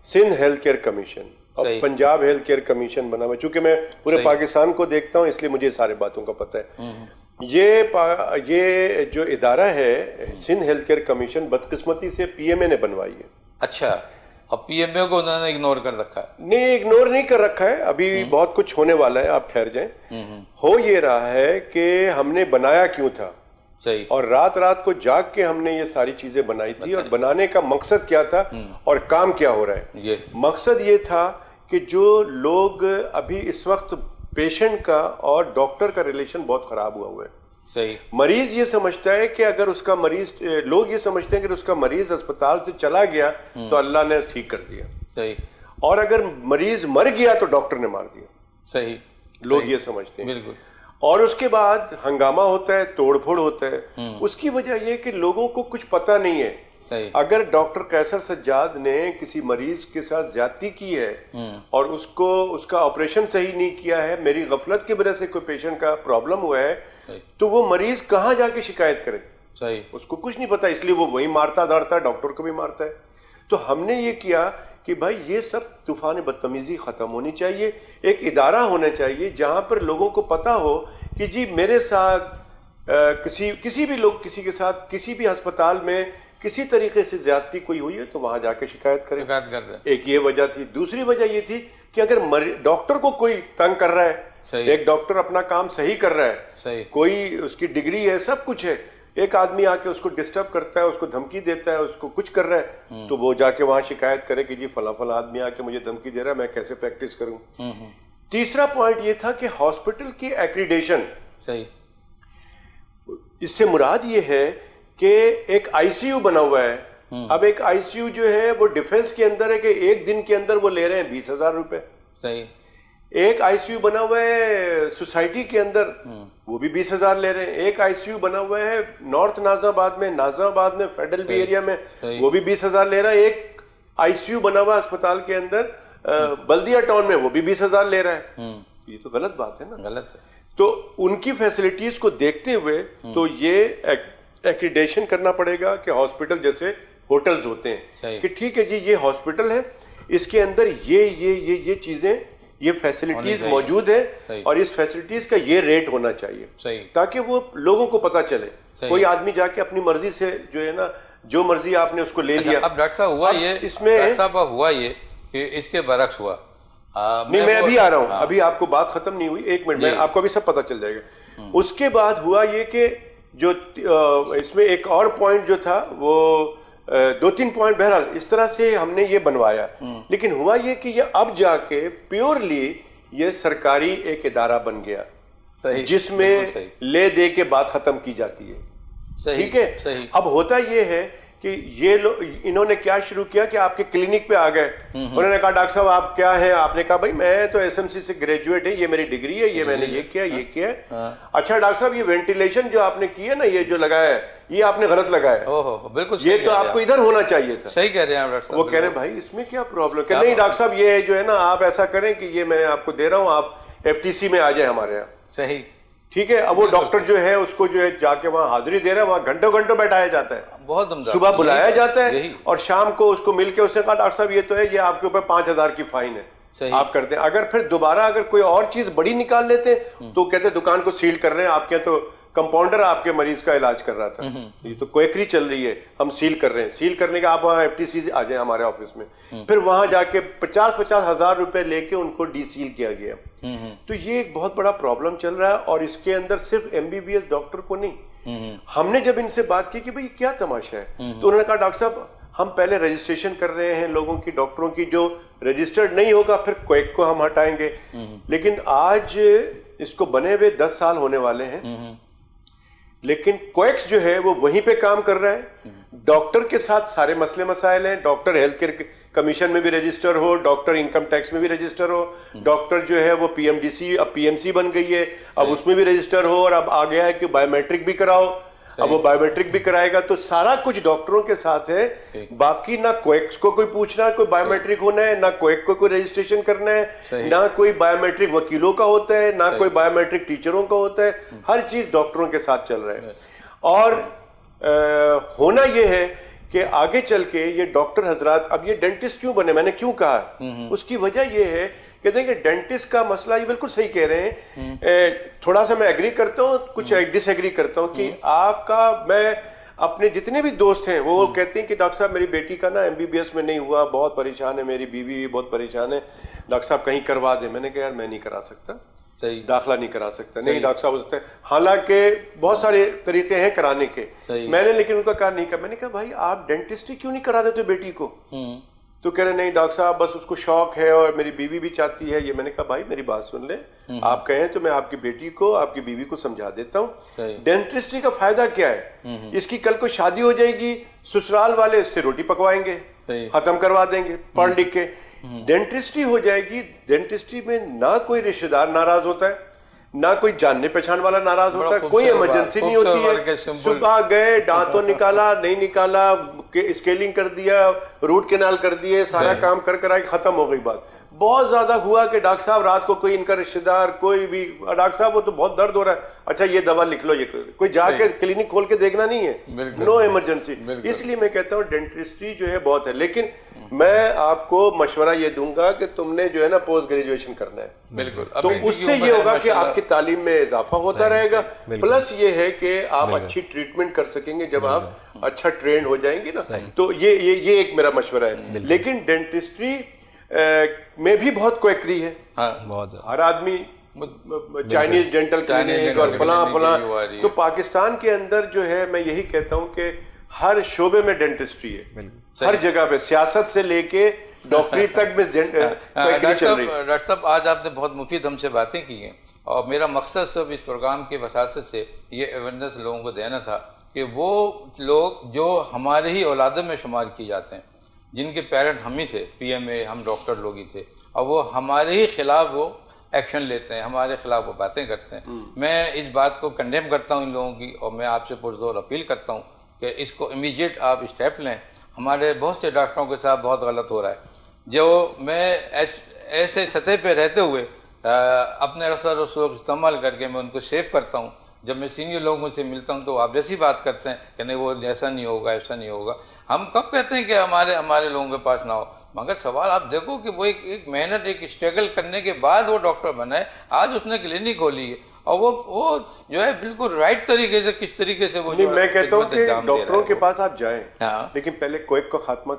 سندھ ہیلتھ کیئر کمیشن, اور پنجاب ہیلتھ کیئر کمیشن بنا ہوا. چونکہ میں پورے پاکستان کو دیکھتا ہوں اس لیے مجھے سارے باتوں کا پتہ ہے. یہ جو ادارہ ہے سندھ ہیلتھ کیئر کمیشن بدقسمتی سے پی ایم اے نے بنوائی ہے. اچھا, اب پی ایم اے کو انہوں نے اگنور کر رکھا ہے؟ نہیں, اگنور نہیں کر رکھا ہے, ابھی بہت کچھ ہونے والا ہے, آپ ٹھہر جائیں. ہو یہ رہا ہے کہ ہم نے بنایا کیوں تھا, اور رات رات کو جاگ کے ہم نے یہ ساری چیزیں بنائی تھی, اور بنانے کا مقصد کیا تھا اور کام کیا ہو رہا ہے. مقصد یہ تھا کہ جو لوگ ابھی اس وقت پیشنٹ کا اور ڈاکٹر کا ریلیشن بہت خراب ہوا ہے. مریض یہ سمجھتا ہے کہ اگر اس کا مریض, لوگ یہ سمجھتے ہیں کہ اس کا مریض اسپتال سے چلا گیا تو اللہ نے ٹھیک کر دیا, اور اگر مریض مر گیا تو ڈاکٹر نے مار دیا. لوگ یہ سمجھتے ہیں. بالکل. اور اس کے بعد ہنگامہ ہوتا ہے, توڑ پھوڑ ہوتا ہے. اس کی وجہ یہ کہ لوگوں کو کچھ پتہ نہیں ہے. اگر ڈاکٹر قیصر سجاد نے کسی مریض کے ساتھ زیادتی کی ہے اور اس کا آپریشن صحیح نہیں کیا ہے, میری غفلت کی وجہ سے کوئی پیشنٹ کا پرابلم ہوا ہے, تو وہ مریض کہاں جا کے شکایت کرے؟ اس کو کچھ نہیں پتا, اس لیے وہ وہی مارتا دھاڑتا ہے, ڈاکٹر کو بھی مارتا ہے. تو ہم نے یہ کیا کہ بھائی یہ سب طوفان بدتمیزی ختم ہونی چاہیے. ایک ادارہ ہونا چاہیے جہاں پر لوگوں کو پتا ہو کہ جی میرے ساتھ کسی بھی لوگ کسی کے ساتھ کسی بھی ہسپتال میں کسی طریقے سے زیادتی کوئی ہوئی ہے تو وہاں جا کے شکایت کریں. ایک یہ وجہ تھی. دوسری وجہ یہ تھی کہ اگر ڈاکٹر کو کوئی تنگ کر رہا ہے, ایک ڈاکٹر اپنا کام صحیح کر رہا ہے, کوئی اس کی ڈگری ہے, سب کچھ ہے, ایک آدمی آ کے اس کو ڈسٹرب کرتا ہے, اس کو دھمکی دیتا ہے, اس کو کچھ کر رہا ہے, تو وہ جا کے وہاں شکایت کرے کہ جی فلاں فلاں آدمی آ کے مجھے دھمکی دے رہا ہے, میں کیسے پریکٹس کروں. تیسرا پوائنٹ یہ تھا کہ ہاسپٹل کی ایکریڈیشن. اس سے مراد یہ ہے کہ ایک آئی سی یو بنا ہوا ہے. اب ایک آئی سی یو جو ہے وہ ڈیفنس کے اندر ہے کہ ایک دن کے اندر وہ لے رہے ہیں 20,000 روپے. ایک آئی سی یو بنا ہوا ہے سوسائٹی کے اندر, وہ بھی 20,000 لے رہے ہیں. ایک آئی سی یو بنا ہوا ہے نارتھ نازم آباد میں فیڈرل بی ایریا میں, وہ بھی 20,000 لے رہا ہے. ایک آئی سی یو بنا ہوا ہے اسپتال کے اندر بلدیہ ٹاؤن میں, وہ بھی 20,000 لے رہا ہے. یہ تو غلط بات ہے نا. غلط ہے. تو ان کی فیسلٹیز کو دیکھتے ہوئے تو یہ ایکریڈیشن کرنا پڑے گا کہ ہاسپٹل جیسے ہوٹلز ہوتے ہیں کہ ٹھیک ہے جی یہ ہاسپٹل ہے, اس کے اندر یہ چیزیں, یہ فیسلٹیز موجود ہیں, اور اس فیسلٹیز کا یہ ریٹ ہونا چاہیے تاکہ وہ لوگوں کو پتا چلے. کوئی آدمی جا کے اپنی مرضی سے جو ہے نا, جو مرضی آپ نے اس کو لے لیا. اب ڈاکٹر صاحب ہوا یہ, اس میں ہوا یہ کہ اس کے برعکس ہوا. نہیں, میں ابھی آ رہا ہوں, ابھی آپ کو بات ختم نہیں ہوئی, 1 منٹ میں آپ کو ابھی سب پتا چل جائے گا. اس کے بعد ہوا یہ کہ جو اس میں ایک اور پوائنٹ جو تھا وہ 2-3 پوائنٹ بہرحال اس طرح سے ہم نے یہ بنوایا. لیکن ہوا یہ کہ یہ اب جا کے پیورلی یہ سرکاری ایک ادارہ بن گیا جس میں لے دے کے بات ختم کی جاتی ہے. ٹھیک ہے. اب ہوتا یہ ہے کہ یہ لوگ انہوں نے کیا شروع کیا کہ آپ کے کلینک پہ آ گئے, انہوں نے کہا ڈاکٹر صاحب آپ کیا ہیں, آپ نے کہا بھائی میں تو ایس ایم سی سے گریجویٹ ہے, یہ میری ڈگری ہے, یہ میں نے یہ کیا. اچھا ڈاکٹر صاحب یہ وینٹیلیشن جو آپ نے کی ہے نا, یہ جو لگایا ہے یہ آپ نے غلط لگایا ہے, بالکل یہ تو آپ کو ادھر ہونا چاہیے تھا. صحیح کہہ رہے ہیں ڈاکٹر صاحب. وہ کہہ رہے ہیں بھائی اس میں کیا پرابلم, کہ نہیں ڈاکٹر صاحب یہ جو ہے نا آپ ایسا کریں کہ یہ میں آپ کو دے رہا ہوں, آپ ایف ٹی سی میں آ جائیں ہمارے یہاں. صحیح, ٹھیک ہے. اب وہ ڈاکٹر جو ہے اس کو جو ہے جا کے وہاں حاضری دے رہا ہے, وہاں گھنٹوں گھنٹوں بیٹھایا جاتا ہے, بہت عمدہ, صبح بلایا جاتا ہے اور شام کو اس کو مل کے اس نے کہا ڈاکٹر صاحب یہ تو ہے, یہ آپ کے اوپر 5,000 کی فائن ہے, آپ کرتے ہیں. اگر پھر دوبارہ اگر کوئی اور چیز بڑی نکال لیتے تو کہتے دکان کو سیل کر رہے ہیں, آپ کے تو کمپاؤنڈر آپ کے مریض کا علاج کر رہا تھا, یہ تو کوئکری چل رہی ہے, ہم سیل کر رہے ہیں. سیل کرنے کا آپ وہاں ایف ٹی سی آ جائیں ہمارے آفس میں, پھر وہاں جا کے 50,000 روپے لے کے ان کو ڈی سیل کیا گیا. تو یہ ایک بہت بڑا پرابلم چل رہا ہے, اور اس کے اندر صرف M B B S doctor کو نہیں. ہم نے جب ان سے بات کی کہ بھئی کیا تماشا ہے, تو انہوں نے کہا ڈاکٹر صاحب ہم پہلے رجسٹریشن کر رہے ہیں لوگوں کی, ڈاکٹروں کی, جو رجسٹرڈ نہیں ہوگا پھر کوئک کو ہم ہٹائیں گے. لیکن آج اس کو بنے ہوئے 10 سال ہونے والے ہیں, لیکن کویکس جو ہے وہ وہیں پہ کام کر رہا ہے. ڈاکٹر کے ساتھ سارے مسئلے مسائل ہیں, ڈاکٹر ہیلتھ کیئر کمیشن میں بھی رجسٹر ہو, ڈاکٹر انکم ٹیکس میں بھی رجسٹر ہو, ڈاکٹر جو ہے وہ پی ایم ڈی سی اب پی ایم سی بن گئی ہے, اب اس میں بھی رجسٹر ہو, اور اب آ گیا ہے کہ بایو میٹرک بھی کراؤ, اب وہ بایو میٹرک بھی کرائے گا. تو سارا کچھ ڈاکٹروں کے ساتھ ہے, باقی نہ کویکس کو کوئی پوچھنا کوئی بایو میٹرک ہونا ہے, نہ کویک کو کوئی رجسٹریشن کرنا ہے, نہ کوئی بایو میٹرک وکیلوں کا ہوتا ہے, نہ کوئی بایو میٹرک ٹیچروں کا ہوتا ہے. ہر چیز ڈاکٹروں کے ساتھ چل رہا ہے. اور ہونا یہ ہے کہ آگے چل کے یہ ڈاکٹر حضرات, اب یہ ڈینٹسٹ کیوں بنے, میں نے کیوں کہا, اس کی وجہ یہ ہے کہ دیکھیں ڈینٹسٹ کا مسئلہ, یہ بالکل صحیح کہہ رہے ہیں, تھوڑا سا میں ایگری کرتا ہوں, کچھ ڈس ایگری کرتا ہوں کہ آپ کا, میں اپنے جتنے بھی دوست ہیں وہ کہتے ہیں کہ ڈاکٹر صاحب میری بیٹی کا نا ایم بی بی ایس میں نہیں ہوا, بہت پریشان ہے, میری بیوی بھی بہت پریشان ہے, ڈاکٹر صاحب کہیں کروا دیں. میں نے کہا یار میں نہیں کرا سکتا, داخلہ نہیں کرا سکتا. نہیں ڈاکٹر صاحب ہوتے ہیں, حالانکہ بہت سارے طریقے ہیں کرانے کے, میں نے لیکن ان کا کہا نہیں کہا. میں نے کہا بھائی آپ ڈینٹسٹری کیوں نہیں کرا دیتے بیٹی کو, تو کہہ رہے نہیں ڈاکٹر صاحب بس اس کو شوق ہے اور میری بیوی بھی چاہتی ہے یہ. میں نے کہا بھائی میری بات سن لیں, آپ کہیں تو میں آپ کی بیٹی کو آپ کی بیوی کو سمجھا دیتا ہوں. ڈینٹسٹری کا فائدہ کیا ہے, اس کی کل کو شادی ہو جائے گی, سسرال والے اس سے روٹی پکوائیں گے, ختم کروا دیں گے پڑھ لکھ کے. ڈینٹسٹری ہو جائے گی, ڈینٹسٹری میں نہ کوئی رشتہ دار ناراض ہوتا ہے, نہ کوئی جاننے پہچان والا ناراض ہوتا ہے, کوئی ایمرجنسی نہیں ہوتی ہے. صبح گئے ڈانتوں نکالا نہیں نکالا, اسکیلنگ کر دیا, روٹ کینال کر دیے, سارا کام کر آئے, ختم ہو گئی بات. بہت زیادہ ہوا کہ ڈاکٹر صاحب رات کو کوئی ان کا رشتہ دار کوئی بھی, ڈاکٹر صاحب وہ تو بہت درد ہو رہا ہے, اچھا یہ دوا لکھ لو, یہ کوئی جا کے کلینک کھول کے دیکھنا نہیں ہے, نو ایمرجنسی. اس لیے میں کہتا ہوں ڈینٹسٹری جو ہے بہت ہے, لیکن میں آپ کو مشورہ یہ دوں گا کہ تم نے جو ہے نا پوسٹ گریجویشن کرنا ہے. بالکل, تو اس سے یہ ہوگا کہ آپ کی تعلیم میں اضافہ ہوتا رہے گا, پلس یہ ہے کہ آپ اچھی ٹریٹمنٹ کر سکیں گے جب آپ اچھا ٹرینڈ ہو جائیں گے نا. تو یہ ایک میرا مشورہ ہے. لیکن ڈینٹسٹری میں بھی بہت کوئکری ہے, ہر آدمی چائنیز ڈینٹل کلینک اور فلاں. تو پاکستان کے اندر جو ہے میں یہی کہتا ہوں کہ ہر شعبے میں ڈینٹسٹری ہے, ہر جگہ پہ, سیاست سے لے کے ڈاکٹری تک میں کوئکری چل رہی ہے. ڈاکٹر صاحب آج آپ نے بہت مفید ہم سے باتیں کی ہیں, اور میرا مقصد سب اس پروگرام کے وساطت سے یہ اویئرنیس لوگوں کو دینا تھا کہ وہ لوگ جو ہمارے ہی اولادوں میں شمار کیے جاتے ہیں, جن کے پیرنٹ ہم ہی تھے, پی ایم اے, ہم ڈاکٹر لوگ ہی تھے, اور وہ ہمارے ہی خلاف وہ ایکشن لیتے ہیں, ہمارے خلاف وہ باتیں کرتے ہیں. میں اس بات کو کنڈیم کرتا ہوں ان لوگوں کی, اور میں آپ سے پرزور اپیل کرتا ہوں کہ اس کو امیڈیٹ آپ اسٹیپ لیں. ہمارے بہت سے ڈاکٹروں کے ساتھ بہت غلط ہو رہا ہے, جو میں ایسے سطح پہ رہتے ہوئے اپنے رسل رسوخ استعمال کر کے میں ان کو سیو کرتا ہوں. جب میں سینئر لوگوں سے ملتا ہوں تو آپ جیسی بات کرتے ہیں کہ نہیں وہ ایسا نہیں ہوگا, ایسا نہیں ہوگا. ہم کب کہتے ہیں کہ ہمارے لوگوں کے پاس نہ ہو, مگر سوال آپ دیکھو کہ وہ ایک محنت, ایک اسٹرگل کرنے کے بعد وہ ڈاکٹر بنا ہے. آج اس نے کلینک کھولی ہے, اور وہ جو ہے بالکل رائٹ طریقے سے, کس طریقے سے وہ, میں کہتا ہوں کہ ڈاکٹروں کے پاس آپ جائیں, لیکن پہلے کوئک کا خاتمہ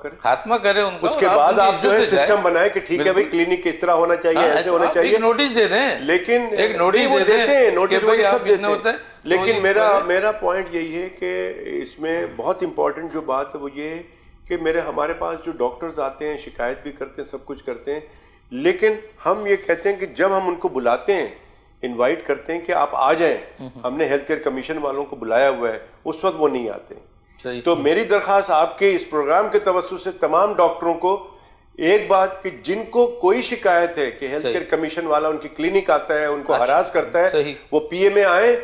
کریں ان کو, اس کے بعد آپ جو ہے سسٹم بنائیں کہ ٹھیک ہے بھائی کلینک کس طرح ہونا چاہیے, ایسے ہونا چاہیے, ایک نوٹس دے دیں, لیکن ایک نوٹس وہ دیتے ہیں, نوٹس وہ سب دیتے ہوتا ہے. لیکن میرا پوائنٹ یہی ہے کہ اس میں بہت امپورٹنٹ جو بات ہے وہ یہ ہے کہ ہمارے پاس جو ڈاکٹرز آتے ہیں شکایت بھی کرتے ہیں, سب کچھ کرتے ہیں, لیکن ہم یہ کہتے ہیں کہ جب ہم ان کو بلاتے ہیں انوائٹ کرتے ہیں کہ آپ آ جائیں, ہم نے ہیلتھ کیئر کمیشن والوں کو بلایا ہوا ہے, اس وقت وہ نہیں آتے. تو میری درخواست آپ کے اس پروگرام کے توسط سے تمام ڈاکٹروں کو ایک بات کہ جن کو کوئی شکایت ہے کہ ہیلتھ کیئر کمیشن والا ان کی کلینک آتا ہے, ان کو ہراس کرتا ہے, وہ پی ایم اے آئیں,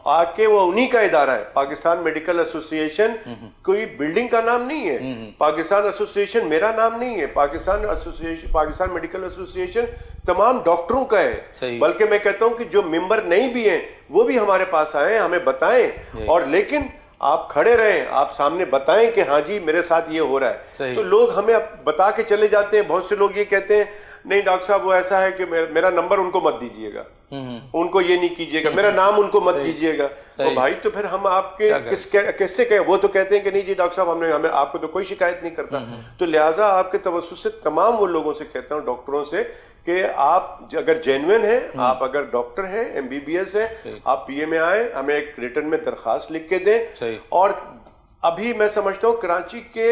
آ کے وہ انہی کا ادارہ ہے. پاکستان میڈیکل ایسوسی ایشن کوئی بلڈنگ کا نام نہیں ہے, پاکستان ایسوسی ایشن میرا نام نہیں ہے, پاکستان میڈیکل ایسوسی ایشن تمام ڈاکٹروں کا ہے. بلکہ میں کہتا ہوں کہ جو ممبر نہیں بھی ہیں وہ بھی ہمارے پاس آئیں, ہمیں بتائیں, اور لیکن آپ کھڑے رہیں, آپ سامنے بتائیں کہ ہاں جی میرے ساتھ یہ ہو رہا ہے. تو لوگ ہمیں بتا کے چلے جاتے ہیں. بہت سے لوگ یہ کہتے ہیں نہیں ڈاکٹر صاحب وہ ایسا ہے کہ میرا نمبر ان کو مت دیجیے گا, ان کو یہ نہیں کیجیے گا, میرا نام ان کو مت دیجیے گا. تو بھائی تو پھر ہم آپ کے کس سے کہیں؟ وہ تو کہتے ہیں کہ نہیں جی ڈاکٹر صاحب ہمیں آپ کو تو کوئی شکایت نہیں کرتا. تو لہٰذا آپ کے توسط سے تمام وہ لوگوں سے کہتا ہوں, ڈاکٹروں سے, کہ آپ اگر جینوئن ہیں, آپ اگر ڈاکٹر ہیں, ایم بی بی ایس ہیں, آپ پی ایم اے آئیں, ہمیں ایک ریٹن میں درخواست لکھ کے دیں. اور ابھی میں سمجھتا ہوں کراچی کے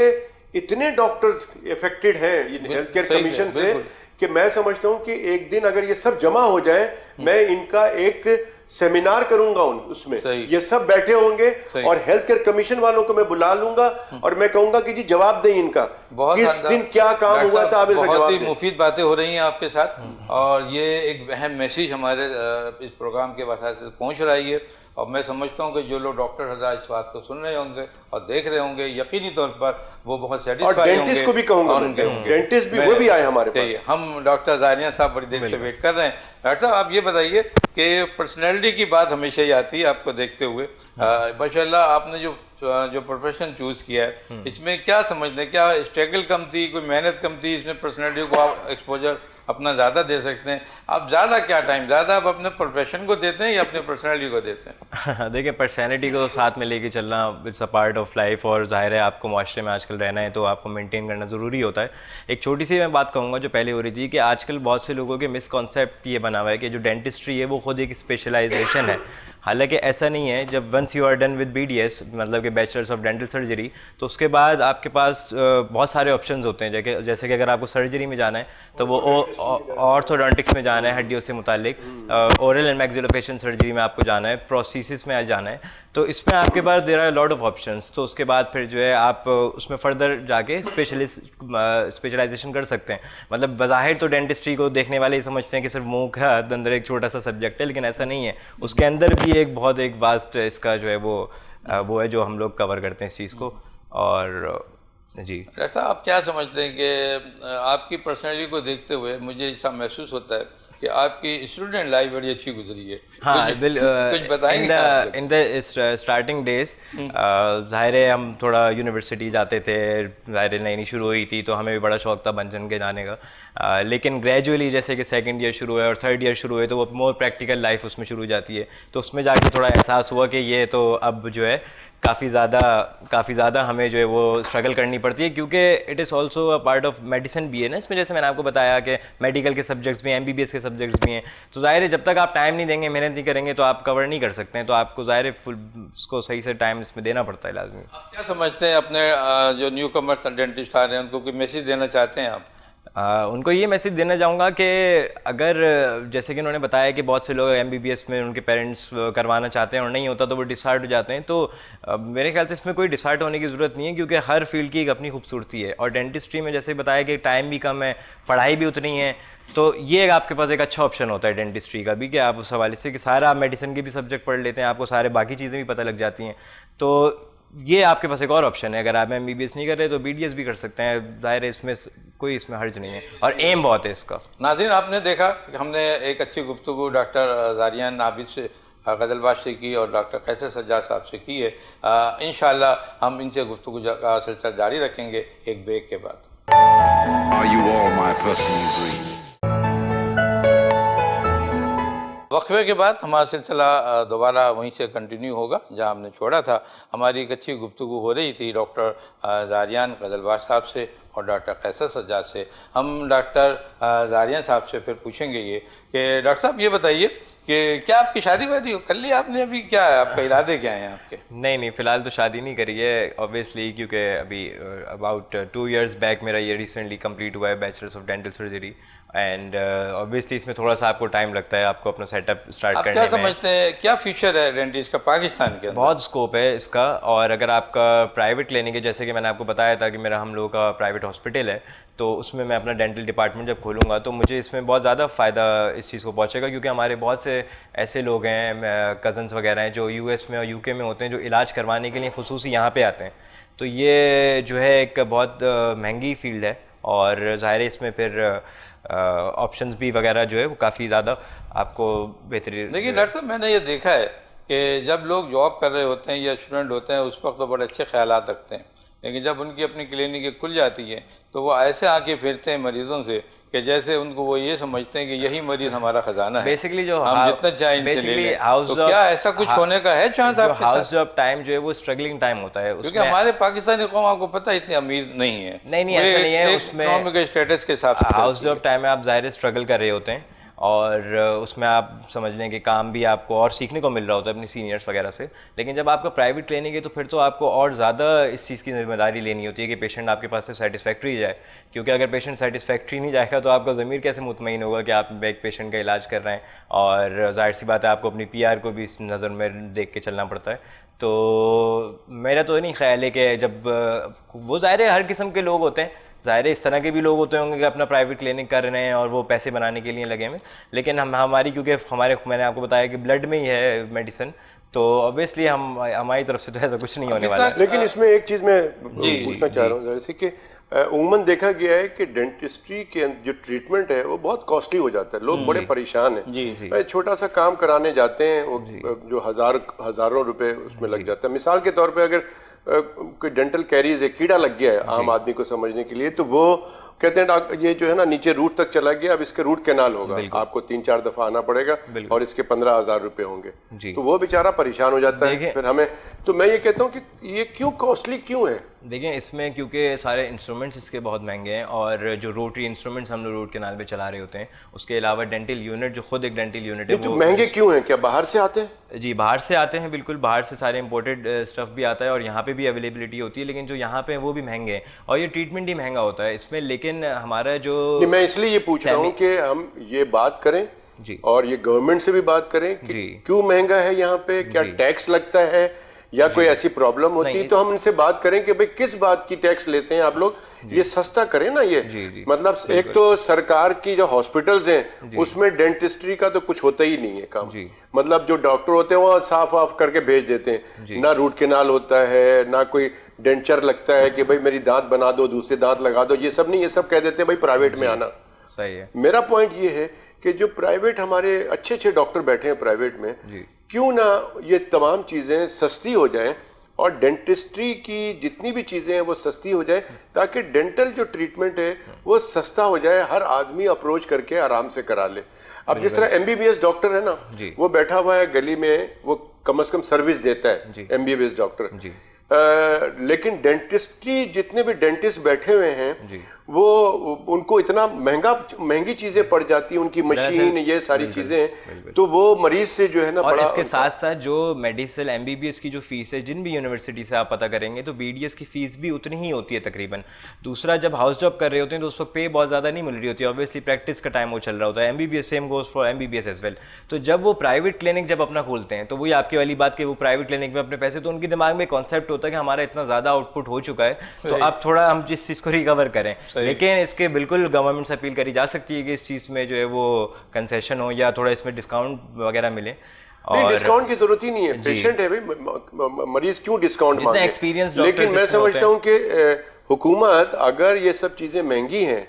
اتنے ڈاکٹرز افیکٹڈ ہیں ہیلتھ کیئر کمیشن سے کہ میں سمجھتا ہوں کہ ایک دن اگر یہ سب جمع ہو جائیں, میں ان کا ایک سیمینار کروں گا, اس میں یہ سب بیٹھے ہوں گے, اور ہیلتھ کیئر کمیشن والوں کو میں بلا لوں گا, اور میں کہوں گا کہ جی جواب دیں ان کا, کس دن کیا کام ہوا تھا, آپ اس کا جواب دیں. بہت ہی مفید باتیں ہو رہی ہیں آپ کے ساتھ, اور یہ ایک اہم میسیج ہمارے اس پروگرام کے وسائل سے پہنچ رہی ہے. اور میں سمجھتا ہوں کہ جو لوگ ڈاکٹر حضرات اس بات کو سن رہے ہوں گے اور دیکھ رہے ہوں گے, یقینی طور پر وہ بہت سیٹسفائی ہوں گے. اور ڈینٹسٹ کو بھی کہوں گا, ڈینٹسٹ بھی وہ بھی آئے ہمارے پاس. ہم ڈاکٹر زاریان صاحب بڑی دیر سے ویٹ کر رہے ہیں. ڈاکٹر صاحب آپ یہ بتائیے کہ پرسنالٹی کی بات ہمیشہ ہی آتی ہے آپ کو دیکھتے ہوئے. ماشاء اللہ آپ نے جو پروفیشن چوز کیا ہے, اس میں کیا سمجھتے ہیں, کیا اسٹرگل کم تھی, کوئی محنت کم تھی, اس میں پرسنالٹی کو آپ ایکسپوجر اپنا زیادہ دے سکتے ہیں؟ آپ زیادہ کیا ٹائم زیادہ آپ اپنے پروفیشن کو دیتے ہیں یا اپنے پرسنالٹی کو دیتے ہیں؟ دیکھیں پرسنالٹی کو ساتھ میں لے کے چلنا it's a part of life, اور ظاہر ہے آپ کو معاشرے میں آج کل رہنا ہے تو آپ کو مینٹین کرنا ضروری ہوتا ہے. ایک چھوٹی سی میں بات کہوں گا جو پہلے ہو رہی تھی, کہ آج کل بہت سے لوگوں کے مس کانسیپٹ یہ بنا ہوا ہے کہ جو ڈینٹسٹری ہے وہ خود ایک اسپیشلائزیشن ہے. حالانکہ ایسا نہیں ہے. جب once you are done with BDS, مطلب کہ بیچلرس آف ڈینٹل سرجری, تو اس کے بعد آپ کے پاس بہت سارے آپشنز ہوتے ہیں. جیسے کہ اگر آپ کو سرجری میں جانا ہے تو وہ آرتھوڈونٹکس میں جانا ہے, ہڈیوں سے متعلق, اورل اینڈ میگزیلوفیشین سرجری میں آپ کو جانا ہے, پروسیسس میں جانا ہے, تو اس میں آپ کے پاس there are lot of options. تو اس کے بعد پھر جو ہے آپ اس میں فردر جا کے اسپیشلائزیشن کر سکتے ہیں. مطلب بظاہر تو ڈینٹسٹری کو دیکھنے والے یہ سمجھتے ہیں کہ صرف منہ کا اندر ایک چھوٹا سا سبجیکٹ ہے, لیکن ایسا نہیں ہے. اس کے اندر بھی ایک بہت ایک واسٹ اس کا جو ہے وہ ہے جو ہم لوگ کور کرتے ہیں اس چیز کو. اور جی ڈاکٹر صاحب آپ کیا سمجھتے ہیں کہ آپ کی پرسنالٹی کو دیکھتے ہوئے مجھے ایسا محسوس ہوتا ہے کہ آپ کی اسٹوڈنٹ لائف بڑی اچھی گزری ہے. ہاں کچھ بتائیں گے؟ ان دا اسٹارٹنگ ڈیز ظاہر ہے ہم تھوڑا یونیورسٹی جاتے تھے, ظاہر نئی شروع ہوئی تھی تو ہمیں بھی بڑا شوق تھا بن کے جانے کا. لیکن گریجولی جیسے کہ سیکنڈ ایئر شروع ہے اور تھرڈ ایئر شروع ہے تو وہ مور پریکٹیکل لائف اس میں شروع ہو جاتی ہے. تو اس میں جا کے تھوڑا احساس ہوا کہ یہ تو اب جو ہے کافی زیادہ ہمیں جو ہے وہ اسٹرگل کرنی پڑتی ہے, کیونکہ it is also a part of medicine بھی ہے نا اس میں. جیسے میں نے آپ کو بتایا کہ میڈیکل کے سبجیکٹس بھی ہیں, MBBS کے سبجیکٹس بھی ہیں. تو ظاہر ہے جب تک آپ ٹائم نہیں دیں گے, محنت نہیں کریں گے, تو آپ کور نہیں کر سکتے ہیں. تو آپ کو ظاہر ہے اس کو صحیح سے ٹائم اس میں دینا پڑتا ہے لازمی. آپ کیا سمجھتے ہیں اپنے جو نیو کمر ڈینٹسٹ آ رہے ہیں ان کو کوئی میسیج دینا چاہتے ہیں آپ؟ ان کو یہ میسیج دینا چاہوں گا کہ اگر جیسے کہ انہوں نے بتایا کہ بہت سے لوگ MBBS میں ان کے پیرنٹس کروانا چاہتے ہیں اور نہیں ہوتا تو وہ ڈسہارٹ ہو جاتے ہیں. تو میرے خیال سے اس میں کوئی ڈسہارٹ ہونے کی ضرورت نہیں ہے, کیونکہ ہر فیلڈ کی ایک اپنی خوبصورتی ہے. اور ڈینٹسٹری میں جیسے بتایا کہ ٹائم بھی کم ہے, پڑھائی بھی اتنی ہے, تو یہ آپ کے پاس ایک اچھا آپشن ہوتا ہے ڈینٹسٹری کا بھی, کہ آپ اس حوالے سے کہ سارا آپ میڈیسن کے بھی سبجیکٹ پڑھ لیتے ہیں, آپ کو سارے باقی چیزیں بھی پتہ لگ جاتی ہیں. تو یہ آپ کے پاس ایک اور آپشن ہے. اگر آپ MBBS نہیں کر رہے تو BDS بھی کر سکتے ہیں. ظاہر ہے اس میں کوئی اس میں حرج نہیں ہے, اور ایم بہت ہے اس کا. ناظرین آپ نے دیکھا کہ ہم نے ایک اچھی گفتگو ڈاکٹر زاریان عابد سے غزلباش سے کی اور ڈاکٹر قیصر سجاد صاحب سے کی ہے. انشاءاللہ ہم ان سے گفتگو کا سلسلہ جاری رکھیں گے ایک بریک کے بعد. Are you all my personal dreams? وقفے کے بعد ہمارا سلسلہ دوبارہ وہیں سے کنٹینیو ہوگا جہاں ہم نے چھوڑا تھا. ہماری ایک اچھی گفتگو ہو رہی تھی ڈاکٹر زاریان غزلباش صاحب سے اور ڈاکٹر قیصر سجاد سے. ہم ڈاکٹر زاریان صاحب سے پھر پوچھیں گے یہ کہ ڈاکٹر صاحب یہ بتائیے کہ کیا آپ کی شادی وادی کر لی آپ نے ابھی؟ کیا ہے آپ کا ارادے کیا ہیں آپ کے؟ نہیں فی الحال تو شادی نہیں کری ہے اوبیسلی، کیونکہ ابھی اباؤٹ 2 years بیک میرا یہ ریسنٹلی کمپلیٹ ہوا ہے bachelors of dental surgery, and obviously اس میں تھوڑا سا آپ کو ٹائم لگتا ہے آپ کو اپنا سیٹ اپ اسٹارٹ کرنے میں. آپ کیا سمجھتے ہیں کیا فیوچر ہے ڈینٹسٹ کا پاکستان کے اندر؟ بہت اسکوپ ہے اس کا، اور اگر آپ کا پرائیویٹ کلینک ہے، جیسے کہ میں نے آپ کو بتایا تھا کہ میرا ہم لوگوں کا پرائیویٹ ہاسپٹل ہے، تو اس میں میں اپنا ڈینٹل ڈپارٹمنٹ جب کھولوں گا تو مجھے اس میں بہت زیادہ فائدہ اس چیز کو پہنچے گا، کیونکہ ہمارے بہت سے ایسے لوگ ہیں کزنس وغیرہ ہیں جو US میں اور UK میں ہوتے ہیں، جو علاج کروانے کے لیے خصوصی یہاں پہ آتے ہیں. تو یہ جو ہے ایک بہت مہنگی فیلڈ ہے، اور ظاہر ہے اس میں پھر آپشنز بھی وغیرہ جو ہے وہ کافی زیادہ آپ کو بہترین. دیکھیے ڈاکٹر صاحب، میں نے یہ دیکھا ہے کہ جب لوگ جاب کر رہے ہوتے ہیں یا اسٹوڈنٹ ہوتے ہیں اس وقت تو بڑے اچھے خیالات رکھتے ہیں، لیکن جب ان کی اپنی کلینکیں کھل جاتی ہیں تو وہ ایسے آ کے پھرتے ہیں مریضوں سے کہ جیسے ان کو وہ یہ سمجھتے ہیں کہ یہی مریض ہمارا خزانہ ہے، بیسکلی جو ہم جتنا چاہیں ان سے لے لیں. تو کیا ایسا کچھ ہونے کا ہے چانس آپ کے ساتھ؟ ہاؤس جاب ٹائم جو ہے وہ اسٹرگلنگ ٹائم ہوتا ہے، کیونکہ ہمارے پاکستانی قوم آپ کو پتہ اتنی امیر نہیں ہے. نہیں ایسا نہیں ہے. اس میں اکنامک اسٹیٹس کے حساب سے ہاؤس جاب ٹائم میں آپ ظاہر اسٹرگل کر رہے ہوتے ہیں، اور اس میں آپ سمجھ لیں کہ کام بھی آپ کو اور سیکھنے کو مل رہا ہوتا ہے اپنی سینئرس وغیرہ سے. لیکن جب آپ کا پرائیویٹ کلینک ہے تو پھر تو آپ کو اور زیادہ اس چیز کی ذمہ داری لینی ہوتی ہے کہ پیشنٹ آپ کے پاس سے سیٹسفیکٹری جائے، کیونکہ اگر پیشنٹ سیٹسفیکٹری نہیں جائے گا تو آپ کا ضمیر کیسے مطمئن ہوگا کہ آپ ایک پیشنٹ کا علاج کر رہے ہیں. اور ظاہر سی بات ہے آپ کو اپنی PR کو بھی اس نظر میں دیکھ کے چلنا پڑتا ہے. تو میرا تو نہیں خیال ہے کہ جب وہ ظاہر ہے ہر قسم کے لوگ ہوتے ہیں، ظاہر ہے اس طرح کے بھی لوگ ہوتے ہوں گے کہ اپنا پرائیویٹ کلینک کر رہے ہیں اور وہ پیسے بنانے کے لیے لگے ہوئے، لیکن ہماری کیونکہ میں نے آپ کو بتایا کہ بلڈ میں ہی ہے میڈیسن، تو اوبیسلی ہماری طرف سے تو ایسا کچھ نہیں ہونے والا ہے. لیکن اس میں ایک چیز میں پوچھنا چاہ رہا ہوں ذرا سے کہ عموماً دیکھا گیا ہے کہ ڈینٹسٹری کے جو ٹریٹمنٹ ہے وہ بہت کاسٹلی ہو جاتا ہے، لوگ بڑے پریشان ہیں. چھوٹا سا کام کرانے جاتے ہیں جو ہزاروں روپے اس میں لگ جاتا ہے. مثال کے طور پہ اگر کوئی ڈینٹل کیریز ہے، کیڑا لگ گیا ہے عام آدمی کو سمجھنے کے لیے، تو وہ کہتے ہیں یہ جو ہے نا نیچے روٹ تک چلا گیا، اب اس کے روٹ کینال ہوگا، آپ کو 3-4 دفعہ آنا پڑے گا اور اس کے 15,000 روپے ہوں گے. تو وہ بیچارہ پریشان ہو جاتا ہے. پھر ہمیں تو میں یہ کہتا ہوں کہ یہ کیوں کاسٹلی کیوں ہے؟ دیکھیں اس میں کیونکہ سارے انسٹرومنٹس اس کے بہت مہنگے ہیں، اور جو روٹری انسٹرومنٹس ہم لوگ روٹ کینال پہ چلا رہے ہوتے ہیں، اس کے علاوہ ڈینٹل یونٹ جو خود ایک ڈینٹل یونٹ ہے تو مہنگے کیوں ہیں؟ کیا باہر سے آتے ہیں؟ جی باہر سے آتے ہیں، بالکل باہر سے سارے امپورٹڈ اسٹف بھی آتا ہے اور یہاں پہ بھی اویلیبلٹی ہوتی ہے، لیکن جو یہاں پہ ہیں وہ بھی مہنگے ہیں اور یہ ٹریٹمنٹ ہی مہنگا ہوتا ہے اس میں. لیکن ہمارا جو میں اس لیے یہ پوچھ رہا ہوں کہ ہم یہ بات کریں اور یہ گورنمنٹ سے بھی بات کریں کہ کیوں مہنگا ہے یہاں پہ، کیا ٹیکس لگتا ہے یا کوئی ایسی پرابلم ہوتی ہے، تو ہم ان سے بات کریں کہ بھئی کس بات کی ٹیکس لیتے ہیں آپ لوگ، یہ سستا کریں نا. یہ مطلب ایک تو سرکار کی جو ہاسپٹلز ہیں اس میں ڈینٹسٹری کا تو کچھ ہوتا ہی نہیں ہے کام. مطلب جو ڈاکٹر ہوتے ہیں وہ صاف آف کر کے بھیج دیتے ہیں، نہ روٹ کینال ہوتا ہے، نہ کوئی ڈینچر لگتا ہے کہ بھئی میری دانت بنا دو، دوسرے دانت لگا دو، یہ سب نہیں. یہ سب کہہ دیتے ہیں بھئی پرائیویٹ میں آنا. صحیح ہے. میرا پوائنٹ یہ ہے کہ جو پرائیویٹ ہمارے اچھے ڈاکٹر بیٹھے ہیں پرائیویٹ میں، کیوں نہ یہ تمام چیزیں سستی ہو جائیں اور ڈینٹسٹری کی جتنی بھی چیزیں ہیں وہ سستی ہو جائیں، تاکہ ڈینٹل جو ٹریٹمنٹ ہے وہ سستا ہو جائے، ہر آدمی اپروچ کر کے آرام سے کرا لے. اب جس طرح MBBS ڈاکٹر ہے نا، وہ بیٹھا ہوا ہے گلی میں، وہ کم از کم سروس دیتا ہے MBBS ڈاکٹر. لیکن ڈینٹسٹری جتنے بھی ڈینٹسٹ بیٹھے ہوئے ہیں وہ ان کو اتنا مہنگی چیزیں پڑ جاتی ہیں، ان کی مشین یہ ساری چیزیں، تو وہ مریض سے جو ہے نا. اور اس کے ساتھ ساتھ جو میڈیسل MBBS کی جو فیس ہے، جن بھی یونیورسٹی سے آپ پتہ کریں گے تو BDS کی فیس بھی اتنی ہی ہوتی ہے تقریباً. دوسرا جب ہاؤس جاب کر رہے ہوتے ہیں تو اس وقت پے بہت زیادہ نہیں مل رہی ہوتی ہے، اوبیسلی پریکٹس کا ٹائم وہ چل رہا ہوتا ہے. MBBS same goes for MBBS as well. تو جب وہ پرائیویٹ کلینک جب اپنا کھولتے ہیں تو وہی آپ کی والی بات کہ وہ پرائیویٹ کلینک میں اپنے پیسے، تو ان کے دماغ میں کانسیپٹ ہوتا ہے کہ ہمارا اتنا زیادہ آؤٹ پٹ ہو چکا ہے تو اب تھوڑا ہم جس چیز کو ریکور کریں. لیکن اس کے بالکل گورنمنٹ سے اپیل کری جا سکتی ہے کہ اس چیز میں جو ہے وہ کنسیشن ہو یا تھوڑا اس میں ڈسکاؤنٹ وغیرہ ملے. نہیں، ڈسکاؤنٹ کی ضرورت ہی نہیں ہے، پیشنٹ ہے مریض کیوں ڈسکاؤنٹ مانگے. لیکن میں سمجھتا ہوں کہ حکومت اگر یہ سب چیزیں مہنگی ہیں،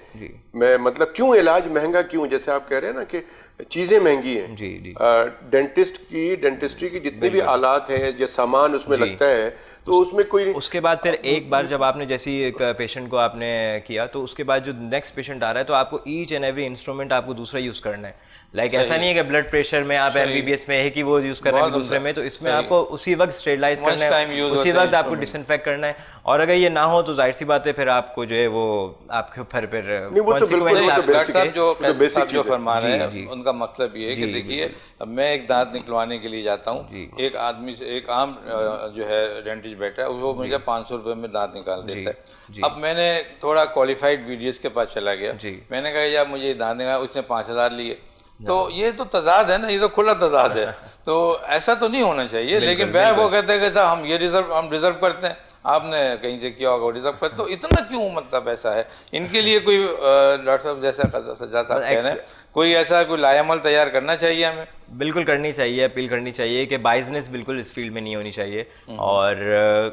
میں مطلب کیوں علاج مہنگا کیوں، جیسے آپ کہہ رہے ہیں نا کہ چیزیں مہنگی ہیں، ڈینٹسٹری کی جتنے بھی آلات ہیں، جو سامان اس میں لگتا ہے تو اس میں کوئی اس کے بعد پھر ایک بار جب آپ نے جیسی ایک پیشنٹ کو آپ نے کیا تو اس کے بعد جو نیکسٹ پیشنٹ آ رہا ہے تو آپ کو ایچ اینڈ ایوری انسٹرومنٹ آپ کو دوسرا یوز کرنا ہے. لائک ایسا نہیں ہے کہ بلڈ پریشر میں آپ ایم بی بی ایس میں ایک ہی وہ یوز کر رہے ہیں دوسرے میں, تو اس میں آپ کو اسی وقت اسٹیریلائز کرنا ہے, اسی وقت آپ کو ڈس انفیکٹ کرنا ہے. اور اگر یہ نہ ہو تو ظاہر سی بات ہے پھر آپ کو جو ہے وہ آپ کے اوپر پھر ڈاکٹر صاحب جو فرما رہے ہیں ان کا مطلب یہ ہے کہ دیکھیے میں ایک دانت نکلوانے کے لیے جاتا ہوں, ایک آدمی سے ایک عام جو ہے ڈینٹسٹ بیٹھا ہے وہ مجھے 500 روپے میں دانت نکال دیتا ہے. اب میں نے تھوڑا کوالیفائڈ BDS کے پاس چلا گیا, میں نے کہا یار مجھے دانت نکالا, اس نے 5000 لیے. تو یہ تو تضاد ہے نا, یہ تو کھلا تضاد ہے. تو ایسا تو نہیں ہونا چاہیے. لیکن وہ کہتے ہیں کہ ہم یہ ہم ڈیزرو کرتے ہیں, آپ نے کہیں سے کیا ہوگا ڈیزرو کرتے, تو اتنا کیوں مطلب ایسا ہے ان کے لیے کوئی ڈاکٹر صاحب جیسا سجاد صاحب کہہ رہے ہیں کوئی ایسا کوئی لائے عمل تیار کرنا چاہیے ہمیں. بالکل کرنی چاہیے, اپیل کرنی چاہیے کہ بائزنس بالکل اس فیلڈ میں نہیں ہونی چاہیے, اور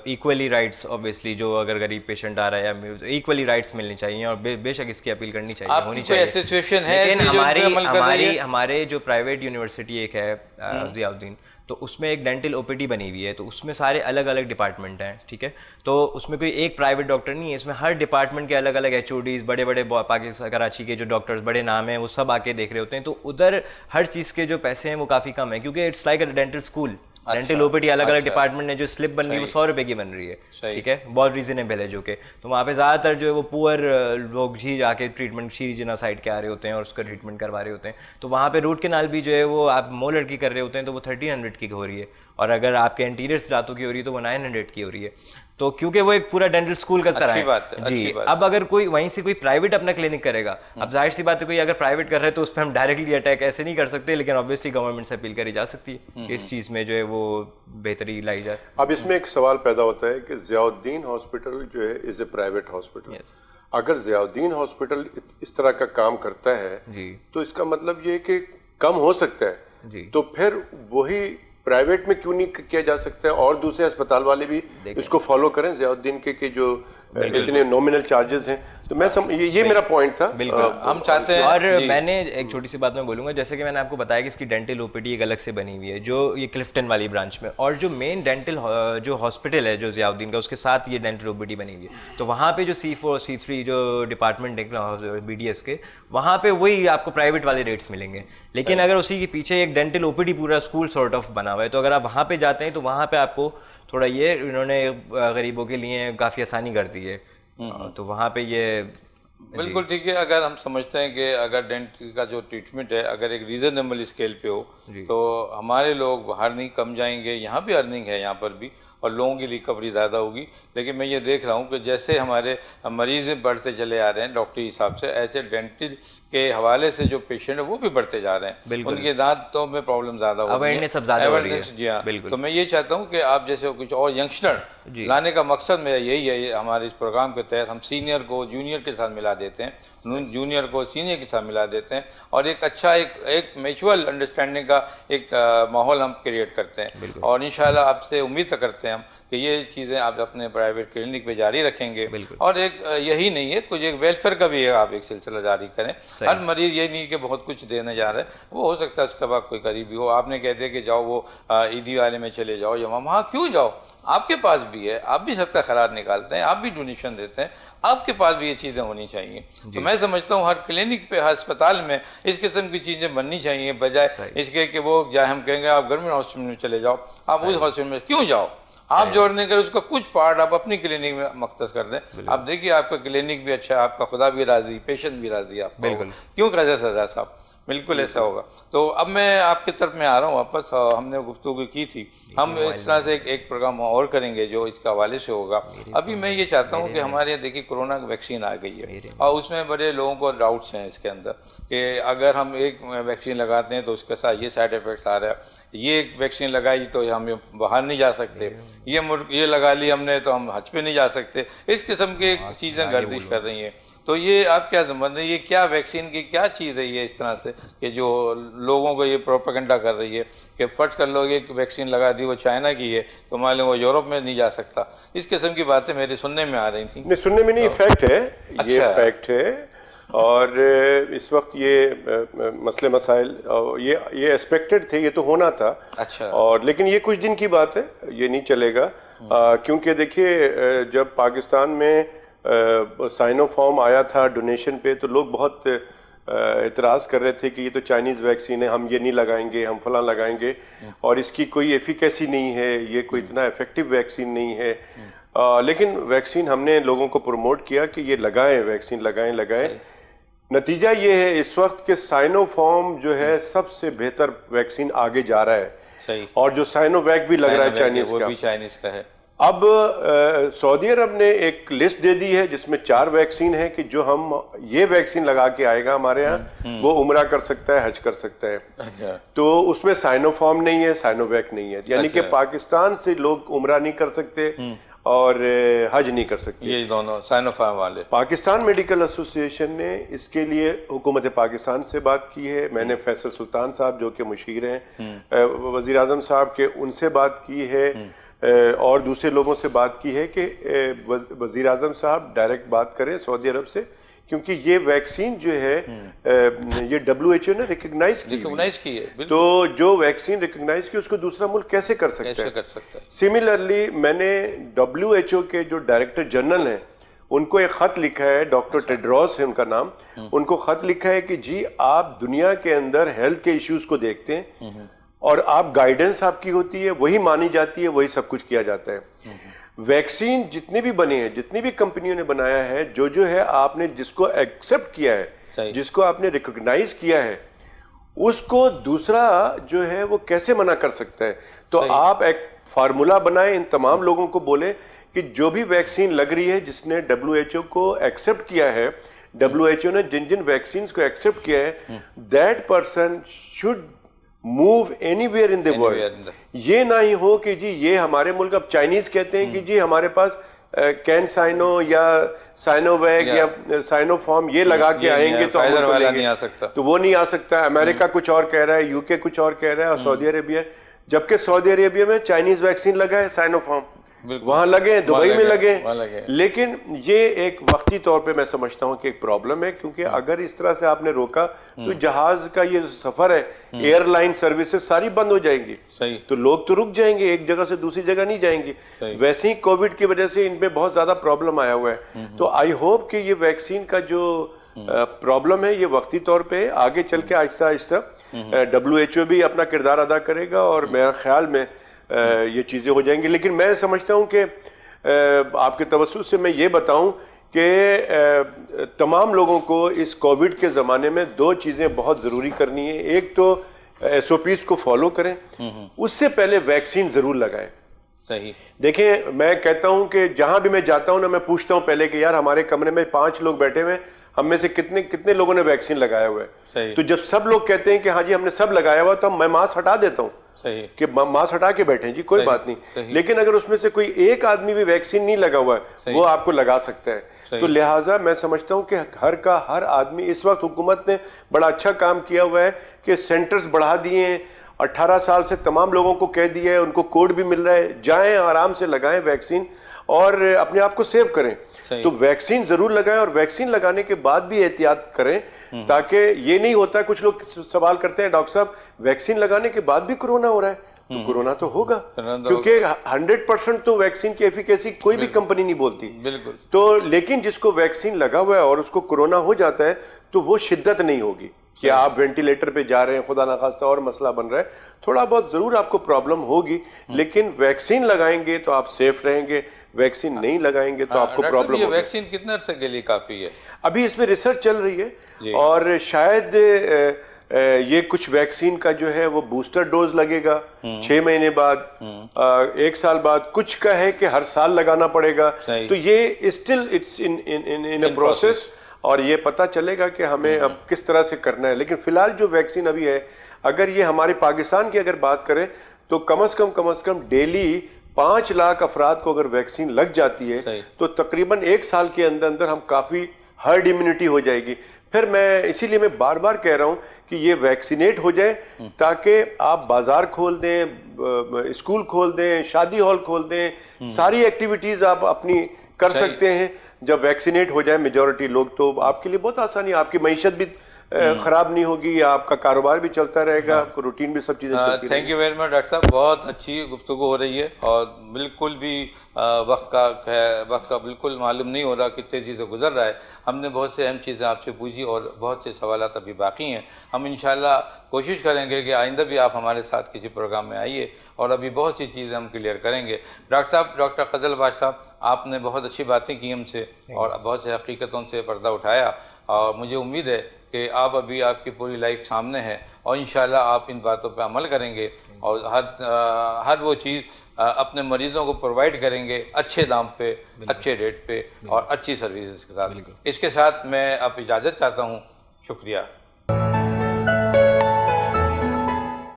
ایکولی رائٹس اوبیسلی جو اگر غریب پیشنٹ آ رہا ہے ایکولی رائٹس ملنی چاہیے, اور بے شک اس کی اپیل کرنی چاہیے, ہونی چاہیے. لیکن ہمارے جو پرائیویٹ یونیورسٹی ایک ہے ضیاء الدین, تو اس میں ایک ڈینٹل او پی ڈی بنی ہوئی ہے, تو اس میں سارے الگ الگ ڈپارٹمنٹ ہیں, ٹھیک ہے. تو اس میں کوئی ایک پرائیویٹ ڈاکٹر نہیں ہے, اس میں ہر ڈپارٹمنٹ کے الگ الگ HODs, بڑے بڑے پاکستان کراچی کے جو ڈاکٹرز بڑے نام ہیں وہ سب آ کے دیکھ رہے ہوتے ہیں. تو ادھر ہر چیز کے جو پیسے ہیں وہ کافی کم ہیں, کیونکہ it's like a dental school. Dental O P D الگ الگ ڈپارٹمنٹ ہے, جو سلپ بن رہی ہے وہ 100 روپے کی بن رہی ہے, ٹھیک ہے, بہت ریزنیبل ہے جو کہ. تو وہاں پہ زیادہ تر جو ہے وہ پور لوگ ہی جا کے ٹریٹمنٹ شیری جنا سائڈ کے آ رہے ہوتے ہیں اور اس کا ٹریٹمنٹ کروا رہے ہوتے ہیں. تو وہاں پہ روٹ کینال بھی جو ہے وہ آپ مولر کی کر رہے ہوتے ہیں تو وہ 1300 کی ہو رہی ہے, اور اگر آپ کے انٹیریئر دانتوں کی ہو رہی ہے تو وہ 900 کی ہو رہی ہے. تو کیونکہ وہ ایک پورا ڈینٹل اسکول کا طرح ہے جی. اب اگر کوئی وہیں سے کوئی پرائیویٹ اپنا کلینک کرے گا, اب ظاہر سی بات ہے کوئی اگر پرائیویٹ کر رہا ہے تو اس پہ ہم ڈائریکٹلی اٹیک ایسے نہیں کر سکتے, لیکن آبویسلی گورنمنٹ سے اپیل کری جا سکتی ہے اس چیز میں جو ہے وہ بہتری لائی جائے. اب اس میں ایک سوال پیدا ہوتا ہے کہ ضیاء الدین ہاسپٹل جو ہے از اے پرائیویٹ ہاسپٹل. اگر ضیاء الدین ہاسپٹل اس طرح کا کام کرتا ہے تو اس کا مطلب یہ کہ کم ہو سکتا ہے, تو پھر وہی پرائیویٹ میں کیوں نہیں کیا جا سکتا ہے, اور دوسرے اسپتال والے بھی اس کو فالو کریں ضیاء الدین کے جو اتنے نومینل چارجز ہیں. تو میں یہ میرا پوائنٹ تھا. بالکل ہم چاہتے ہیں. اور میں نے ایک چھوٹی سی بات میں بولوں گا, جیسے کہ میں نے آپ کو بتایا کہ اس کی ڈینٹل او پی ڈی ایک الگ سے بنی ہوئی ہے جو یہ کلفٹن والی برانچ میں, اور جو مین ڈینٹل جو ہاسپٹل ہے جو ضیاء الدین کا, اس کے ساتھ یہ ڈینٹل او پی ڈی بنی ہوئی ہے. تو وہاں پہ جو C4 C3 جو ڈپارٹمنٹ ہے BDS کے, وہاں پہ وہی آپ کو پرائیویٹ والے ریٹس ملیں گے. لیکن اگر اسی کے پیچھے ایک ڈینٹل او پی ڈی پورا اسکول سارٹ آف بنا ہوا ہے, تو اگر آپ وہاں پہ جاتے ہیں تو وہاں پہ آپ کو تھوڑا یہ انہوں نے غریبوں کے لیے کافی آسانی کر دی ہے. تو وہاں پہ یہ بالکل ٹھیک ہے. اگر ہم سمجھتے ہیں کہ اگر ڈینٹل کا جو ٹریٹمنٹ ہے اگر ایک ریزنیبل اسکیل پہ ہو تو ہمارے لوگ باہر نہیں کم جائیں گے, یہاں بھی ارننگ ہے یہاں پر بھی, اور لوگوں کی ریکوری زیادہ ہوگی. لیکن میں یہ دیکھ رہا ہوں کہ جیسے ہمارے مریض بڑھتے چلے آ رہے ہیں ڈاکٹری حساب سے, ایسے ڈینٹل کے حوالے سے جو پیشنٹ ہیں وہ بھی بڑھتے جا رہے ہیں, ان کے دانتوں میں پرابلم زیادہ ہو رہی ہے. جی ہاں, تو میں یہ چاہتا ہوں کہ آپ جیسے کچھ اور ینگسٹر لانے کا مقصد میرا یہی ہے. ہمارے اس پروگرام کے تحت ہم سینئر کو جونیئر کے ساتھ ملا دیتے ہیں, جونیئر کو سینئر کے ساتھ ملا دیتے ہیں, اور ایک اچھا ایک میچول انڈرسٹینڈنگ کا ایک ماحول ہم کریٹ کرتے ہیں. اور انشاءاللہ آپ سے امید کرتے ہیں ہم کہ یہ چیزیں آپ اپنے پرائیویٹ کلینک پہ جاری رکھیں گے. اور ایک یہی نہیں ہے, کچھ ایک ویلفیئر کا بھی آپ ایک سلسلہ جاری کریں. ہر مریض یہ نہیں کہ بہت کچھ دینے جا رہا ہے, وہ ہو سکتا ہے اس کے بعد کوئی قریبی ہو, آپ نے کہہ دیا کہ جاؤ وہ عیدی والے میں چلے جاؤ, یا وہاں کیوں جاؤ, آپ کے پاس بھی ہے, آپ بھی صدقہ خیرات نکالتے ہیں, آپ بھی ڈونیشن دیتے ہیں, آپ کے پاس بھی یہ چیزیں ہونی چاہیے. تو میں سمجھتا ہوں ہر کلینک پہ, ہر اسپتال میں اس قسم کی چیزیں بننی چاہیے, بجائے اس کے کہ وہ جائے ہم کہیں گے آپ گورنمنٹ ہاسپٹل میں چلے جاؤ. آپ اس ہاسپٹل میں کیوں جاؤ, آپ جوڑنے کے اس کا کچھ پارٹ آپ اپنی کلینک میں مختص کر دیں. آپ دیکھیے آپ کا کلینک بھی اچھا ہے, آپ کا خدا بھی راضی, پیشنٹ بھی راضی, آپ بالکل کیوں کہتے سزا صاحب, بالکل ایسا ہوگا. تو اب میں آپ کی طرف میں آ رہا ہوں واپس. ہم نے گفتگو کی تھی, ہم اس طرح سے ایک پروگرام اور کریں گے جو اس کے حوالے سے ہوگا. ابھی میں یہ چاہتا ہوں کہ ہمارے یہاں دیکھیے کورونا ویکسین آ گئی ہے, اور اس میں بڑے لوگوں کو ڈاؤٹس ہیں اس کے اندر کہ اگر ہم ایک ویکسین لگاتے ہیں تو اس کے ساتھ یہ سائڈ افیکٹس آ رہا ہے, یہ ایک ویکسین لگائی تو ہم باہر نہیں جا سکتے, یہ لگا لی ہم نے تو ہم حج پہ نہیں جا سکتے. اس قسم کی چیزیں گردش کر رہی ہیں. تو یہ آپ کیا سمجھتے ہیں, یہ کیا ویکسین کی کیا چیز ہے یہ اس طرح سے کہ جو لوگوں کو یہ پروپیگنڈا کر رہی ہے کہ فرض کر لو ایک ویکسین لگا دی وہ چائنا کی ہے تو مان لیں وہ یورپ میں نہیں جا سکتا. اس قسم کی باتیں میرے سننے میں آ رہی تھیں. نہیں, سننے میں نہیں, فیکٹ ہے, یہ فیکٹ ہے. اور اس وقت یہ مسئلے مسائل یہ ایکسپیکٹڈ تھے, یہ تو ہونا تھا. اچھا. اور لیکن یہ کچھ دن کی بات ہے, یہ نہیں چلے گا. کیونکہ دیکھیے جب پاکستان میں سائنو فارم آیا تھا ڈونیشن پہ تو لوگ بہت اعتراض کر رہے تھے کہ یہ تو چائنیز ویکسین ہے, ہم یہ نہیں لگائیں گے, ہم فلاں لگائیں گے, اور اس کی کوئی ایفیکیسی نہیں ہے, یہ کوئی اتنا افیکٹو ویکسین نہیں ہے. لیکن ویکسین ہم نے لوگوں کو پروموٹ کیا کہ یہ لگائیں, ویکسین لگائیں. نتیجہ یہ ہے اس وقت کہ سائنو فارم جو ہے سب سے بہتر ویکسین آگے جا رہا ہے. صحیح. اور جو سائنو ویک بھی لگ رہا ہے چائنیز کا, وہ بھی چائنیز کا ہے. اب سعودی عرب نے ایک لسٹ دے دی ہے جس میں 4 ویکسین ہے کہ جو ہم یہ ویکسین لگا کے آئے گا ہمارے ہاں وہ عمرہ کر سکتا ہے, حج کر سکتا ہے. اچھا. تو اس میں سائنو فارم نہیں ہے, سائنو ویک نہیں ہے, یعنی کہ پاکستان سے لوگ عمرہ نہیں کر سکتے اور حج نہیں کر سکتے. یہ دونوں سائنو فارم والے. پاکستان میڈیکل ایسوسی ایشن نے اس کے لیے حکومت پاکستان سے بات کی ہے. میں نے فیصل سلطان صاحب جو کہ مشیر ہیں وزیر اعظم صاحب کے, ان سے بات کی ہے اور دوسرے لوگوں سے بات کی ہے کہ وزیر اعظم صاحب ڈائریکٹ بات کریں سعودی عرب سے, کیونکہ یہ ویکسین جو ہے یہ WHO نے ریکگنائز کی ہے. تو جو ویکسین ریکگنائز کی اس کو دوسرا ملک کیسے کر سکتا ہے؟ سملرلی میں نے WHO کے جو ڈائریکٹر جنرل ہیں ان کو ایک خط لکھا ہے, ڈاکٹر ٹیڈروس ہے ان کا نام, ان کو خط لکھا ہے کہ جی آپ دنیا کے اندر ہیلتھ کے ایشوز کو دیکھتے ہیں اور آپ گائیڈنس آپ کی ہوتی ہے, وہی مانی جاتی ہے, وہی سب کچھ کیا جاتا ہے. ویکسین جتنے بھی بنے ہیں, جتنی بھی کمپنیوں نے بنایا ہے, جو ہے آپ نے جس کو ایکسپٹ کیا ہے, جس کو آپ نے ریکگنائز کیا ہے, اس کو دوسرا جو ہے وہ کیسے منع کر سکتا ہے؟ تو آپ ایک فارمولا بنائیں, ان تمام لوگوں کو بولیں کہ جو بھی ویکسین لگ رہی ہے جس نے WHO کو ایکسپٹ کیا ہے, WHO نے جن ویکسینز کو ایکسپٹ کیا ہے, that person should move any where in the world. یہ نہ ہی ہو کہ جی یہ ہمارے ملک, اب چائنیز کہتے ہیں کہ جی ہمارے پاس کین سائنو یا سائنو ویک یا سائنو فارم یہ لگا کے آئیں گے تو وہ نہیں آ سکتا. امریکہ کچھ اور کہہ رہا ہے, UK کچھ اور کہہ رہا ہے, اور سعودی عربیہ, جبکہ سعودی عربیہ میں چائنیز ویکسین لگا ہے سائنو فارم, وہاں لگے, دبئی میں لگے. لیکن یہ ایک وقتی طور پہ میں سمجھتا ہوں کہ ایک پرابلم ہے, کیونکہ اگر اس طرح سے آپ نے روکا تو جہاز کا یہ سفر ہے, ایئر لائن سروسز ساری بند ہو جائیں گی, تو لوگ تو رک جائیں گے, ایک جگہ سے دوسری جگہ نہیں جائیں گے. ویسے ہی کووڈ کی وجہ سے ان پہ بہت زیادہ پرابلم آیا ہوا ہے. تو آئی ہوپ کہ یہ ویکسین کا جو پرابلم ہے یہ وقتی طور پہ آگے چل کے آہستہ آہستہ WHO بھی اپنا کردار ادا کرے گا, اور میرا خیال میں یہ چیزیں ہو جائیں گی. لیکن میں سمجھتا ہوں کہ آپ کے توسط سے میں یہ بتاؤں کہ تمام لوگوں کو اس کووڈ کے زمانے میں 2 چیزیں بہت ضروری کرنی ہیں. ایک تو SOPs کو فالو کریں, اس سے پہلے ویکسین ضرور لگائیں. صحیح. دیکھیں میں کہتا ہوں کہ جہاں بھی میں جاتا ہوں نا, میں پوچھتا ہوں پہلے کہ یار ہمارے کمرے میں 5 لوگ بیٹھے ہوئے, ہم میں سے کتنے لوگوں نے ویکسین لگایا ہوا ہے؟ تو جب سب لوگ کہتے ہیں کہ ہاں جی ہم نے سب لگایا ہوا, تو میں ماسک ہٹا دیتا ہوں کہ ماسک ہٹا کے بیٹھیں جی, کوئی بات نہیں. لیکن اگر اس میں سے کوئی ایک آدمی بھی ویکسین نہیں لگا ہوا ہے, وہ آپ کو لگا سکتا ہے. تو لہٰذا میں سمجھتا ہوں کہ ہر آدمی, اس وقت حکومت نے بڑا اچھا کام کیا ہوا ہے کہ سینٹرز بڑھا دیے ہیں, 18 سال سے تمام لوگوں کو کہہ دیا ہے, ان کو کوڈ بھی مل رہا ہے, جائیں آرام سے لگائیں ویکسین اور اپنے آپ کو سیو کریں. تو ویکسین ضرور لگائیں, اور ویکسین لگانے کے بعد بھی احتیاط کریں, تاکہ یہ نہیں ہوتا. کچھ لوگ سوال کرتے ہیں ڈاکٹر صاحب ویکسین لگانے کے بعد بھی کورونا ہو رہا ہے, تو کورونا تو ہوگا, کیونکہ 100% تو ویکسین کی ایفیکیسی کوئی بھی کمپنی نہیں بولتی. بالکل. تو لیکن جس کو ویکسین لگا ہوا ہے اور اس کو کورونا ہو جاتا ہے تو وہ شدت نہیں ہوگی کہ آپ وینٹیلیٹر پہ جا رہے ہیں, خدا نخواستہ اور مسئلہ بن رہا ہے. تھوڑا بہت ضرور آپ کو پرابلم ہوگی, لیکن ویکسین لگائیں گے تو آپ سیف رہیں گے, ویکسین نہیں لگائیں گے تو آپ کو پرابلم ہوگی. یہ ویکسین کتنے عرصے کے لیے کافی ہے؟ ابھی اس میں ریسرچ چل رہی ہے, اور شاید یہ کچھ ویکسین کا جو ہے وہ بوسٹر ڈوز لگے گا 6 مہینے بعد, 1 سال بعد, کچھ کا ہے کہ ہر سال لگانا پڑے گا. تو یہ still it's in a process, اور یہ پتہ چلے گا کہ ہمیں اب کس طرح سے کرنا ہے. لیکن فی الحال جو ویکسین ابھی ہے, اگر یہ ہمارے پاکستان کی اگر بات کریں تو کم از کم ڈیلی 5 لاکھ افراد کو اگر ویکسین لگ جاتی ہے تو تقریباً 1 سال کے اندر ہم کافی ہرڈ امیونٹی ہو جائے گی. پھر میں اسی لیے میں بار بار کہہ رہا ہوں کہ یہ ویکسینیٹ ہو جائے, تاکہ آپ بازار کھول دیں, اسکول کھول دیں, شادی ہال کھول دیں, ساری ایکٹیویٹیز آپ اپنی کر سکتے ہیں. جب ویکسینیٹ ہو جائے میجورٹی لوگ تو آپ کے لیے بہت آسانی ہے, آپ کی معیشت بھی خراب نہیں ہوگی, آپ کا کاروبار بھی چلتا رہے گا, آپ کو روٹین بھی سب چیزیں چلتی رہیں thank you very much doctor صاحب, بہت اچھی گفتگو ہو رہی ہے اور بالکل بھی وقت کا بالکل معلوم نہیں ہو رہا کتنے چیزیں گزر رہا ہے. ہم نے بہت سے اہم چیزیں آپ سے پوچھی اور بہت سے سوالات ابھی باقی ہیں. ہم انشاءاللہ کوشش کریں گے کہ آئندہ بھی آپ ہمارے ساتھ کسی پروگرام میں آئیے اور ابھی بہت سی چیزیں ہم کلیئر کریں گے. ڈاکٹر صاحب, ڈاکٹر قزل باش صاحب, آپ نے بہت اچھی باتیں کی ہم سے اور بہت سے حقیقتوں سے پردہ اٹھایا, اور مجھے امید ہے کہ ابھی آپ کی پوری لائف سامنے ہے اور انشاءاللہ آپ ان باتوں پہ عمل کریں گے اور ہر وہ چیز اپنے مریضوں کو پرووائڈ کریں گے اچھے دام پہ, اچھے ریٹ پہ اور اچھی سروسز کے ساتھ. اس کے ساتھ میں اب اجازت چاہتا ہوں. شکریہ.